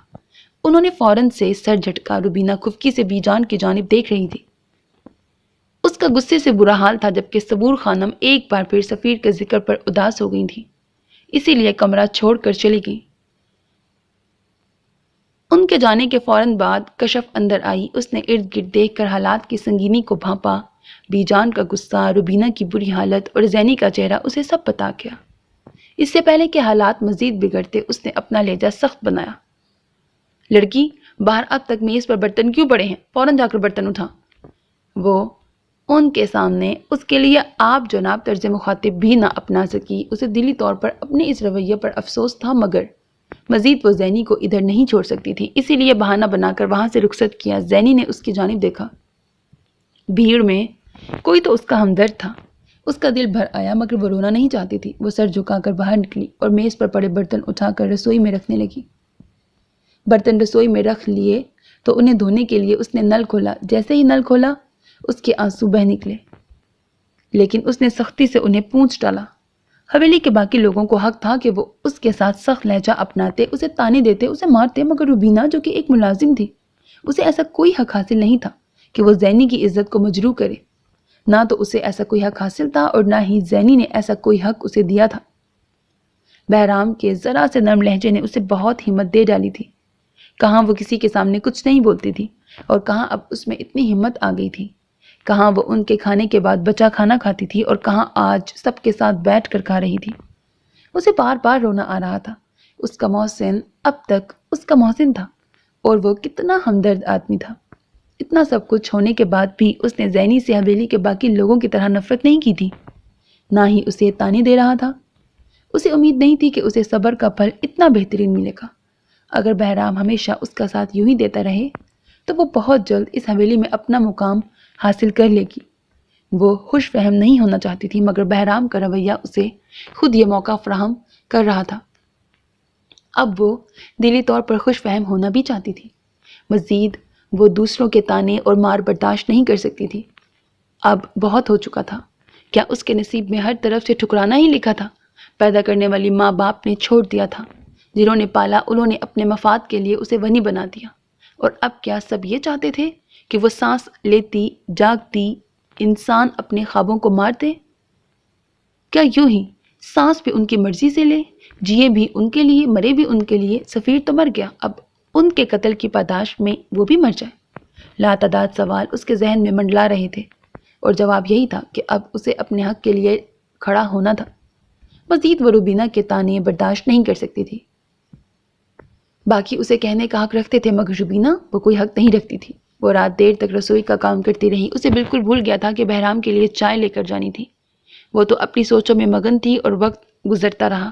A: انہوں نے فوراً سے سر جھٹکا۔ روبینہ خفکی سے بی جان کی جانب دیکھ رہی تھی۔ اس کا غصے سے برا حال تھا، جبکہ صبور خانم ایک بار پھر سفیر کے ذکر پر اداس ہو گئی تھی، اسی لیے کمرہ چھوڑ کر چلی گئی۔ ان کے جانے کے فوراً بعد کشف اندر آئی۔ اس نے ارد گرد دیکھ کر حالات کی سنگینی کو بھانپا۔ بی جان کا غصہ، روبینہ کی بری حالت اور زینی کا چہرہ، اسے سب بتا گیا۔ اس سے پہلے کہ حالات مزید بگڑتے اس نے اپنا لہجہ سخت بنایا۔ لڑکی، باہر اب تک میز پر برتن کیوں پڑے ہیں؟ فوراً جا کر برتن اٹھا۔ وہ ان کے سامنے اس کے لیے آپ جناب طرز مخاطب بھی نہ اپنا سکی۔ اسے دلی طور پر اپنے اس رویے پر افسوس تھا، مگر مزید وہ زینی کو ادھر نہیں چھوڑ سکتی تھی، اسی لیے بہانہ بنا کر وہاں سے رخصت کیا۔ زینی نے اس کی جانب دیکھا۔ بھیڑ میں کوئی تو اس کا ہمدرد تھا۔ اس کا دل بھر آیا، مگر وہ رونا نہیں چاہتی تھی۔ وہ سر جھکا کر باہر نکلی اور میز پر پڑے برتن اٹھا کر رسوئی میں رکھنے لگی۔ برتن رسوئی میں رکھ لیے تو انہیں دھونے کے لیے اس نے نل کھولا۔ جیسے ہی نل کھولا اس کے آنسو بہہ نکلے، لیکن اس نے سختی سے انہیں پونچھ ڈالا۔ حویلی کے باقی لوگوں کو حق تھا کہ وہ اس کے ساتھ سخت لہجہ اپناتے، اسے تانے دیتے، اسے مارتے، مگر روبینہ جو کہ ایک ملازم تھی، اسے ایسا کوئی حق حاصل نہیں تھا کہ وہ زینی کی عزت کو مجروح کرے۔ نہ تو اسے ایسا کوئی حق حاصل تھا اور نہ ہی زینی نے ایسا کوئی حق اسے دیا تھا۔ بہرام کے ذرا سے نرم لہجے نے اسے بہت ہمت دے ڈالی تھی۔ کہاں وہ کسی کے سامنے کچھ نہیں بولتی تھی اور کہاں اب اس میں اتنی ہمت آ گئی تھی۔ کہاں وہ ان کے کھانے کے بعد بچا کھانا کھاتی تھی اور کہاں آج سب کے ساتھ بیٹھ کر کھا رہی تھی۔ اسے بار بار رونا آ رہا تھا۔ اس کا محسن اب تک اس کا محسن تھا اور وہ کتنا ہمدرد آدمی تھا۔ اتنا سب کچھ ہونے کے بعد بھی اس نے زینی سے حویلی کے باقی لوگوں کی طرح نفرت نہیں کی تھی، نہ ہی اسے تانے دے رہا تھا۔ اسے امید نہیں تھی کہ اسے صبر کا پھل اتنا بہترین ملے گا۔ اگر بہرام ہمیشہ اس کا ساتھ یوں ہی دیتا رہے تو وہ بہت جلد اس حویلی میں اپنا مقام حاصل کر لے گی۔ وہ خوش فہم نہیں ہونا چاہتی تھی، مگر بہرام کا رویہ اسے خود یہ موقع فراہم کر رہا تھا۔ اب وہ دلی طور پر خوش فہم ہونا بھی چاہتی تھی۔ مزید وہ دوسروں کے تانے اور مار برداشت نہیں کر سکتی تھی۔ اب بہت ہو چکا تھا۔ کیا اس کے نصیب میں ہر طرف سے ٹھکرانا ہی لکھا تھا؟ پیدا کرنے والی ماں باپ نے چھوڑ دیا تھا، جنہوں نے پالا انہوں نے اپنے مفاد کے لیے اسے ونی بنا دیا، اور اب کیا سب یہ چاہتے تھے کہ وہ سانس لیتی جاگتی انسان اپنے خوابوں کو مار دے؟ کیا یوں ہی سانس بھی ان کی مرضی سے لے، جیے بھی ان کے لیے، مرے بھی ان کے لیے؟ سفیر تو مر گیا، اب ان کے قتل کی پاداش میں وہ بھی مر جائے۔ لاتعداد سوال اس کے ذہن میں منڈلا رہے تھے اور جواب یہی تھا کہ اب اسے اپنے حق کے لیے کھڑا ہونا تھا۔ مزید وہ روبینہ کے تانے برداشت نہیں کر سکتی تھی۔ باقی اسے کہنے کا حق رکھتے تھے، مگر روبینہ وہ کوئی حق نہیں رکھتی تھی۔ وہ رات دیر تک رسوئی کا کام کرتی رہی۔ اسے بالکل بھول گیا تھا کہ بہرام کے لیے چائے لے کر جانی تھی۔ وہ تو اپنی سوچوں میں مگن تھی اور وقت گزرتا رہا۔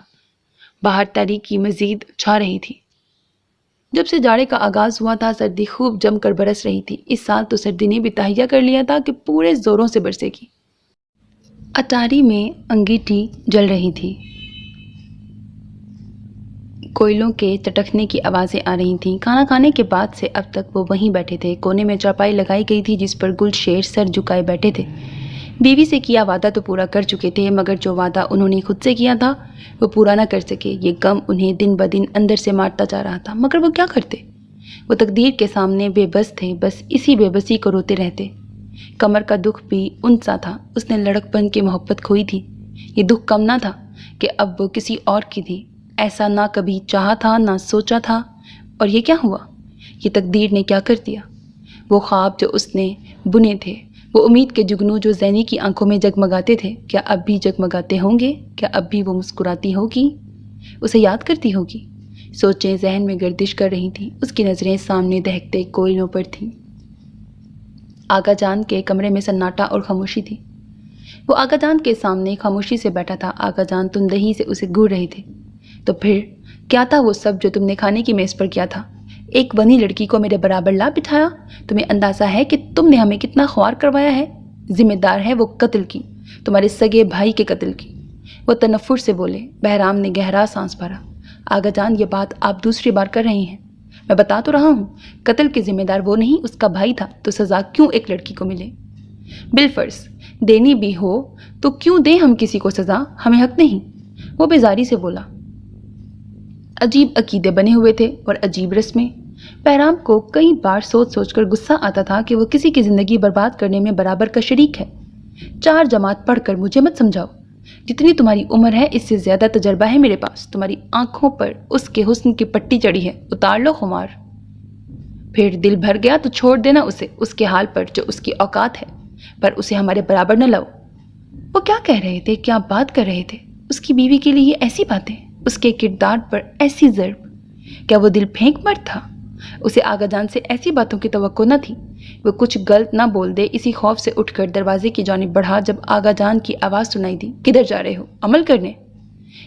A: باہر تاریکی مزید چھا رہی تھی۔ جب سے جاڑے کا آغاز ہوا تھا سردی خوب جم کر برس رہی تھی۔ اس سال تو سردی نے بھی تہیہ کر لیا تھا کہ پورے زوروں سے برسے گی۔ اٹاری میں انگیٹھی جل رہی تھی۔ کوئلوں کے چٹکنے کی آوازیں آ رہی تھیں۔ کھانا کھانے کے بعد سے اب تک وہ وہیں بیٹھے تھے۔ کونے میں چارپائی لگائی گئی تھی جس پر گل شیر سر جھکائے بیٹھے تھے۔ بیوی سے کیا وعدہ تو پورا کر چکے تھے، مگر جو وعدہ انہوں نے خود سے کیا تھا وہ پورا نہ کر سکے۔ یہ غم انہیں دن بدن اندر سے مارتا جا رہا تھا، مگر وہ کیا کرتے؟ وہ تقدیر کے سامنے بے بس تھے، بس اسی بے بسی کو روتے رہتے۔ کمر کا دکھ بھی ان سا تھا۔ اس نے لڑک پن کی محبت کھوئی تھی۔ یہ دکھ کم نہ تھا کہ اب وہ کسی اور کی تھی۔ ایسا نہ کبھی چاہا تھا، نہ سوچا تھا، اور یہ کیا ہوا؟ یہ تقدیر نے کیا کر دیا؟ وہ خواب جو اس نے بنے تھے، وہ امید کے جگنو جو زینی کی آنکھوں میں جگمگاتے تھے، کیا اب بھی جگمگاتے ہوں گے؟ کیا اب بھی وہ مسکراتی ہوگی، اسے یاد کرتی ہوگی؟ سوچیں ذہن میں گردش کر رہی تھیں۔ اس کی نظریں سامنے دہکتے کوئلوں پر تھیں۔ آغا جان کے کمرے میں سناٹا اور خاموشی تھی۔ وہ آغا جان کے سامنے خاموشی سے بیٹھا تھا۔ آغا جان تندہی سے اسے گھور رہے تھے۔ تو پھر کیا تھا وہ سب جو تم نے کھانے کی میز پر کیا تھا؟ ایک ونی لڑکی کو میرے برابر لا بٹھایا۔ تمہیں اندازہ ہے کہ تم نے ہمیں کتنا خوار کروایا ہے؟ ذمہ دار ہے وہ قتل کی، تمہارے سگے بھائی کے قتل کی۔ وہ تنفر سے بولے۔ بہرام نے گہرا سانس بھرا۔ آغا جان یہ بات آپ دوسری بار کر رہے ہیں۔ میں بتا تو رہا ہوں، قتل کے ذمہ دار وہ نہیں، اس کا بھائی تھا، تو سزا کیوں ایک لڑکی کو ملے؟ بالفرض دینی بھی ہو تو کیوں دیں ہم کسی کو سزا؟ ہمیں حق نہیں؟ وہ بیزاری سے بولا۔ عجیب عقیدے بنے ہوئے تھے اور عجیب رسمیں۔ بہرام کو کئی بار سوچ سوچ کر غصہ آتا تھا کہ وہ کسی کی زندگی برباد کرنے میں برابر کا شریک ہے۔ 4 جماعت پڑھ کر مجھے مت سمجھاؤ۔ جتنی تمہاری عمر ہے اس سے زیادہ تجربہ ہے میرے پاس۔ تمہاری آنکھوں پر اس کے حسن کی پٹی چڑھی ہے، اتار لو خمار۔ پھر دل بھر گیا تو چھوڑ دینا اسے اس کے حال پر جو اس کی اوقات ہے، پر اسے ہمارے برابر نہ لاؤ۔ وہ کیا کہہ رہے تھے، کیا بات کر رہے تھے؟ اس کی بیوی کے لیے یہ ایسی باتیں، اس کے کردار پر ایسی ضرب؟ کیا وہ دل پھینک مرد تھا؟ اسے آغا جان سے ایسی باتوں کی توقع نہ تھی۔ وہ کچھ غلط نہ بول دے اسی خوف سے اٹھ کر دروازے کی جانب بڑھا جب آغا جان کی آواز سنائی دی، کدھر جا رہے ہو؟ عمل کرنے۔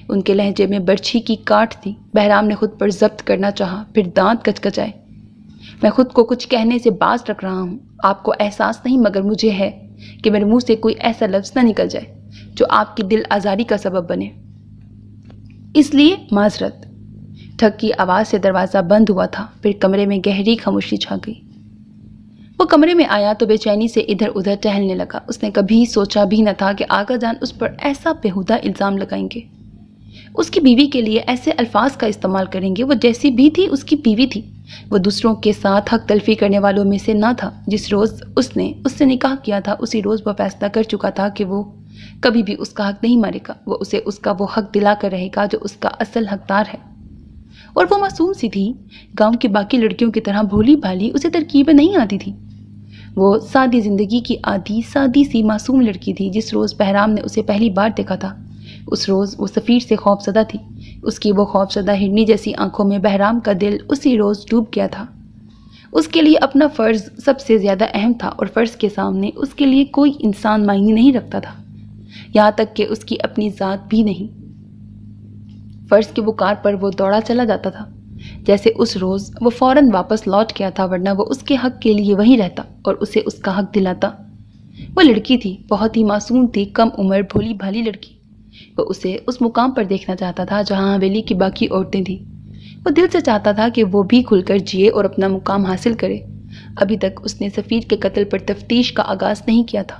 A: ان کے لہجے میں برچھی کی کاٹ تھی۔ بہرام نے خود پر ضبط کرنا چاہا، پھر دانت کچکچائے۔ میں خود کو کچھ کہنے سے باز رکھ رہا ہوں۔ آپ کو احساس نہیں مگر مجھے ہے کہ میرے منہ سے کوئی ایسا لفظ نہ نکل جائے جو آپ کی دل آزاری کا سبب بنے، اس لیے معذرت۔ ٹھک کی آواز سے دروازہ بند ہوا تھا، پھر کمرے میں گہری خاموشی چھا گئی۔ وہ کمرے میں آیا تو بے چینی سے ادھر ادھر ٹہلنے لگا۔ اس نے کبھی سوچا بھی نہ تھا کہ آغا جان اس پر ایسا بیہودہ الزام لگائیں گے، اس کی بیوی کے لیے ایسے الفاظ کا استعمال کریں گے۔ وہ جیسی بھی تھی اس کی بیوی تھی۔ وہ دوسروں کے ساتھ حق تلفی کرنے والوں میں سے نہ تھا۔ جس روز اس نے اس سے نکاح کیا تھا اسی روز وہ فیصلہ کر چکا تھا کہ وہ کبھی بھی اس کا حق نہیں مارے گا۔ وہ اسے اس کا وہ حق دلا کر رہے گا جو اس کا اصل حقدار ہے۔ اور وہ معصوم سی تھی، گاؤں کی باقی لڑکیوں کی طرح بھولی بھالی اسے ترکیبیں نہیں آتی تھی۔ وہ سادی زندگی کی عادی سادی سی معصوم لڑکی تھی۔ جس روز بہرام نے اسے پہلی بار دیکھا تھا اس روز وہ سفیر سے خوف زدہ تھی۔ اس کی وہ خوف زدہ ہرنی جیسی آنکھوں میں بہرام کا دل اسی روز ڈوب گیا تھا۔ اس کے لیے اپنا فرض سب سے زیادہ اہم تھا اور فرض کے سامنے اس کے لیے کوئی انسان معنی نہیں رکھتا تھا، یہاں تک کہ اس کی اپنی ذات بھی نہیں۔ فرض کے وقار پر وہ دوڑا چلا جاتا تھا جیسے اس روز وہ فوراً واپس لوٹ گیا تھا، ورنہ وہ اس کے حق کے لیے وہیں رہتا اور اسے اس کا حق دلاتا۔ وہ لڑکی تھی، بہت ہی معصوم تھی، کم عمر بھولی بھالی لڑکی۔ وہ اسے اس مقام پر دیکھنا چاہتا تھا جہاں حویلی کی باقی عورتیں تھیں۔ وہ دل سے چاہتا تھا کہ وہ بھی کھل کر جیے اور اپنا مقام حاصل کرے۔ ابھی تک اس نے سفیر کے قتل پر تفتیش کا آغاز نہیں کیا تھا۔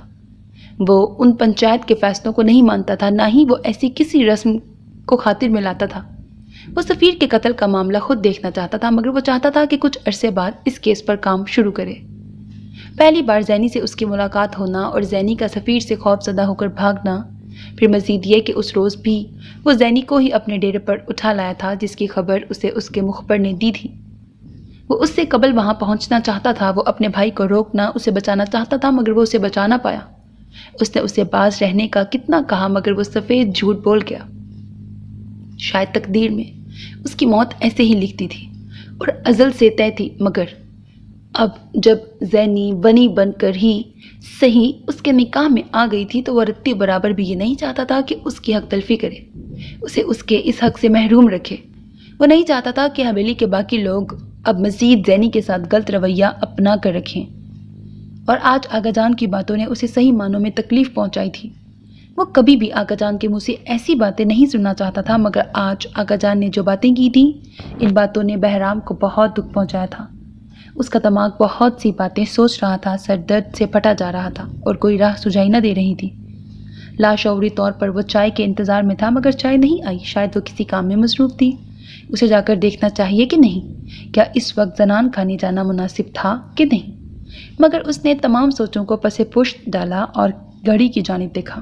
A: وہ ان پنچایت کے فیصلوں کو نہیں مانتا تھا، نہ ہی وہ ایسی کسی رسم کو خاطر میں لاتا تھا۔ وہ سفیر کے قتل کا معاملہ خود دیکھنا چاہتا تھا، مگر وہ چاہتا تھا کہ کچھ عرصے بعد اس کیس پر کام شروع کرے۔ پہلی بار زینی سے اس کی ملاقات ہونا اور زینی کا سفیر سے خوف زدہ ہو کر بھاگنا، پھر مزید یہ کہ اس روز بھی وہ زینی کو ہی اپنے ڈیرے پر اٹھا لایا تھا جس کی خبر اسے اس کے مخبر نے دی تھی۔ وہ اس سے قبل وہاں پہنچنا چاہتا تھا۔ وہ اپنے بھائی کو روکنا، اسے بچانا چاہتا تھا، مگر وہ اسے بچا نہ پایا۔ اس نے اسے باز رہنے کا کتنا کہا مگر وہ سفید جھوٹ بول گیا۔ شاید تقدیر میں اس کی موت ایسے ہی لکھتی تھی اور ازل سے طے تھی، مگر اب جب زینی بنی بن کر ہی صحیح اس کے نکاح میں آ گئی تھی تو وہ رتی برابر بھی یہ نہیں چاہتا تھا کہ اس کی حق تلفی کرے، اسے اس کے اس حق سے محروم رکھے۔ وہ نہیں چاہتا تھا کہ حویلی کے باقی لوگ اب مزید زینی کے ساتھ غلط رویہ اپنا کر رکھیں، اور آج آغا جان کی باتوں نے اسے صحیح معنوں میں تکلیف پہنچائی تھی۔ وہ کبھی بھی آغا جان کے منہ سے ایسی باتیں نہیں سننا چاہتا تھا، مگر آج آغا جان نے جو باتیں کی تھیں ان باتوں نے بہرام کو بہت دکھ پہنچایا تھا۔ اس کا دماغ بہت سی باتیں سوچ رہا تھا، سر درد سے پھٹا جا رہا تھا اور کوئی راہ سجائی نہ دے رہی تھی۔ لاشعوری طور پر وہ چائے کے انتظار میں تھا، مگر چائے نہیں آئی۔ شاید وہ کسی کام میں مصروف تھی، اسے جا کر دیکھنا چاہیے کہ نہیں؟ کیا اس وقت زنان کھانے جانا مناسب تھا کہ نہیں؟ مگر اس نے تمام سوچوں کو پس پشت ڈالا اور گھڑی کی جانب دیکھا۔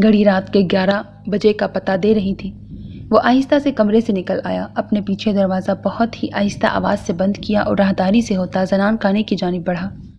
A: گھڑی رات کے 11 بجے کا پتہ دے رہی تھی۔ وہ آہستہ سے کمرے سے نکل آیا، اپنے پیچھے دروازہ بہت ہی آہستہ آواز سے بند کیا اور راہداری سے ہوتا زنان خانے کی جانب بڑھا۔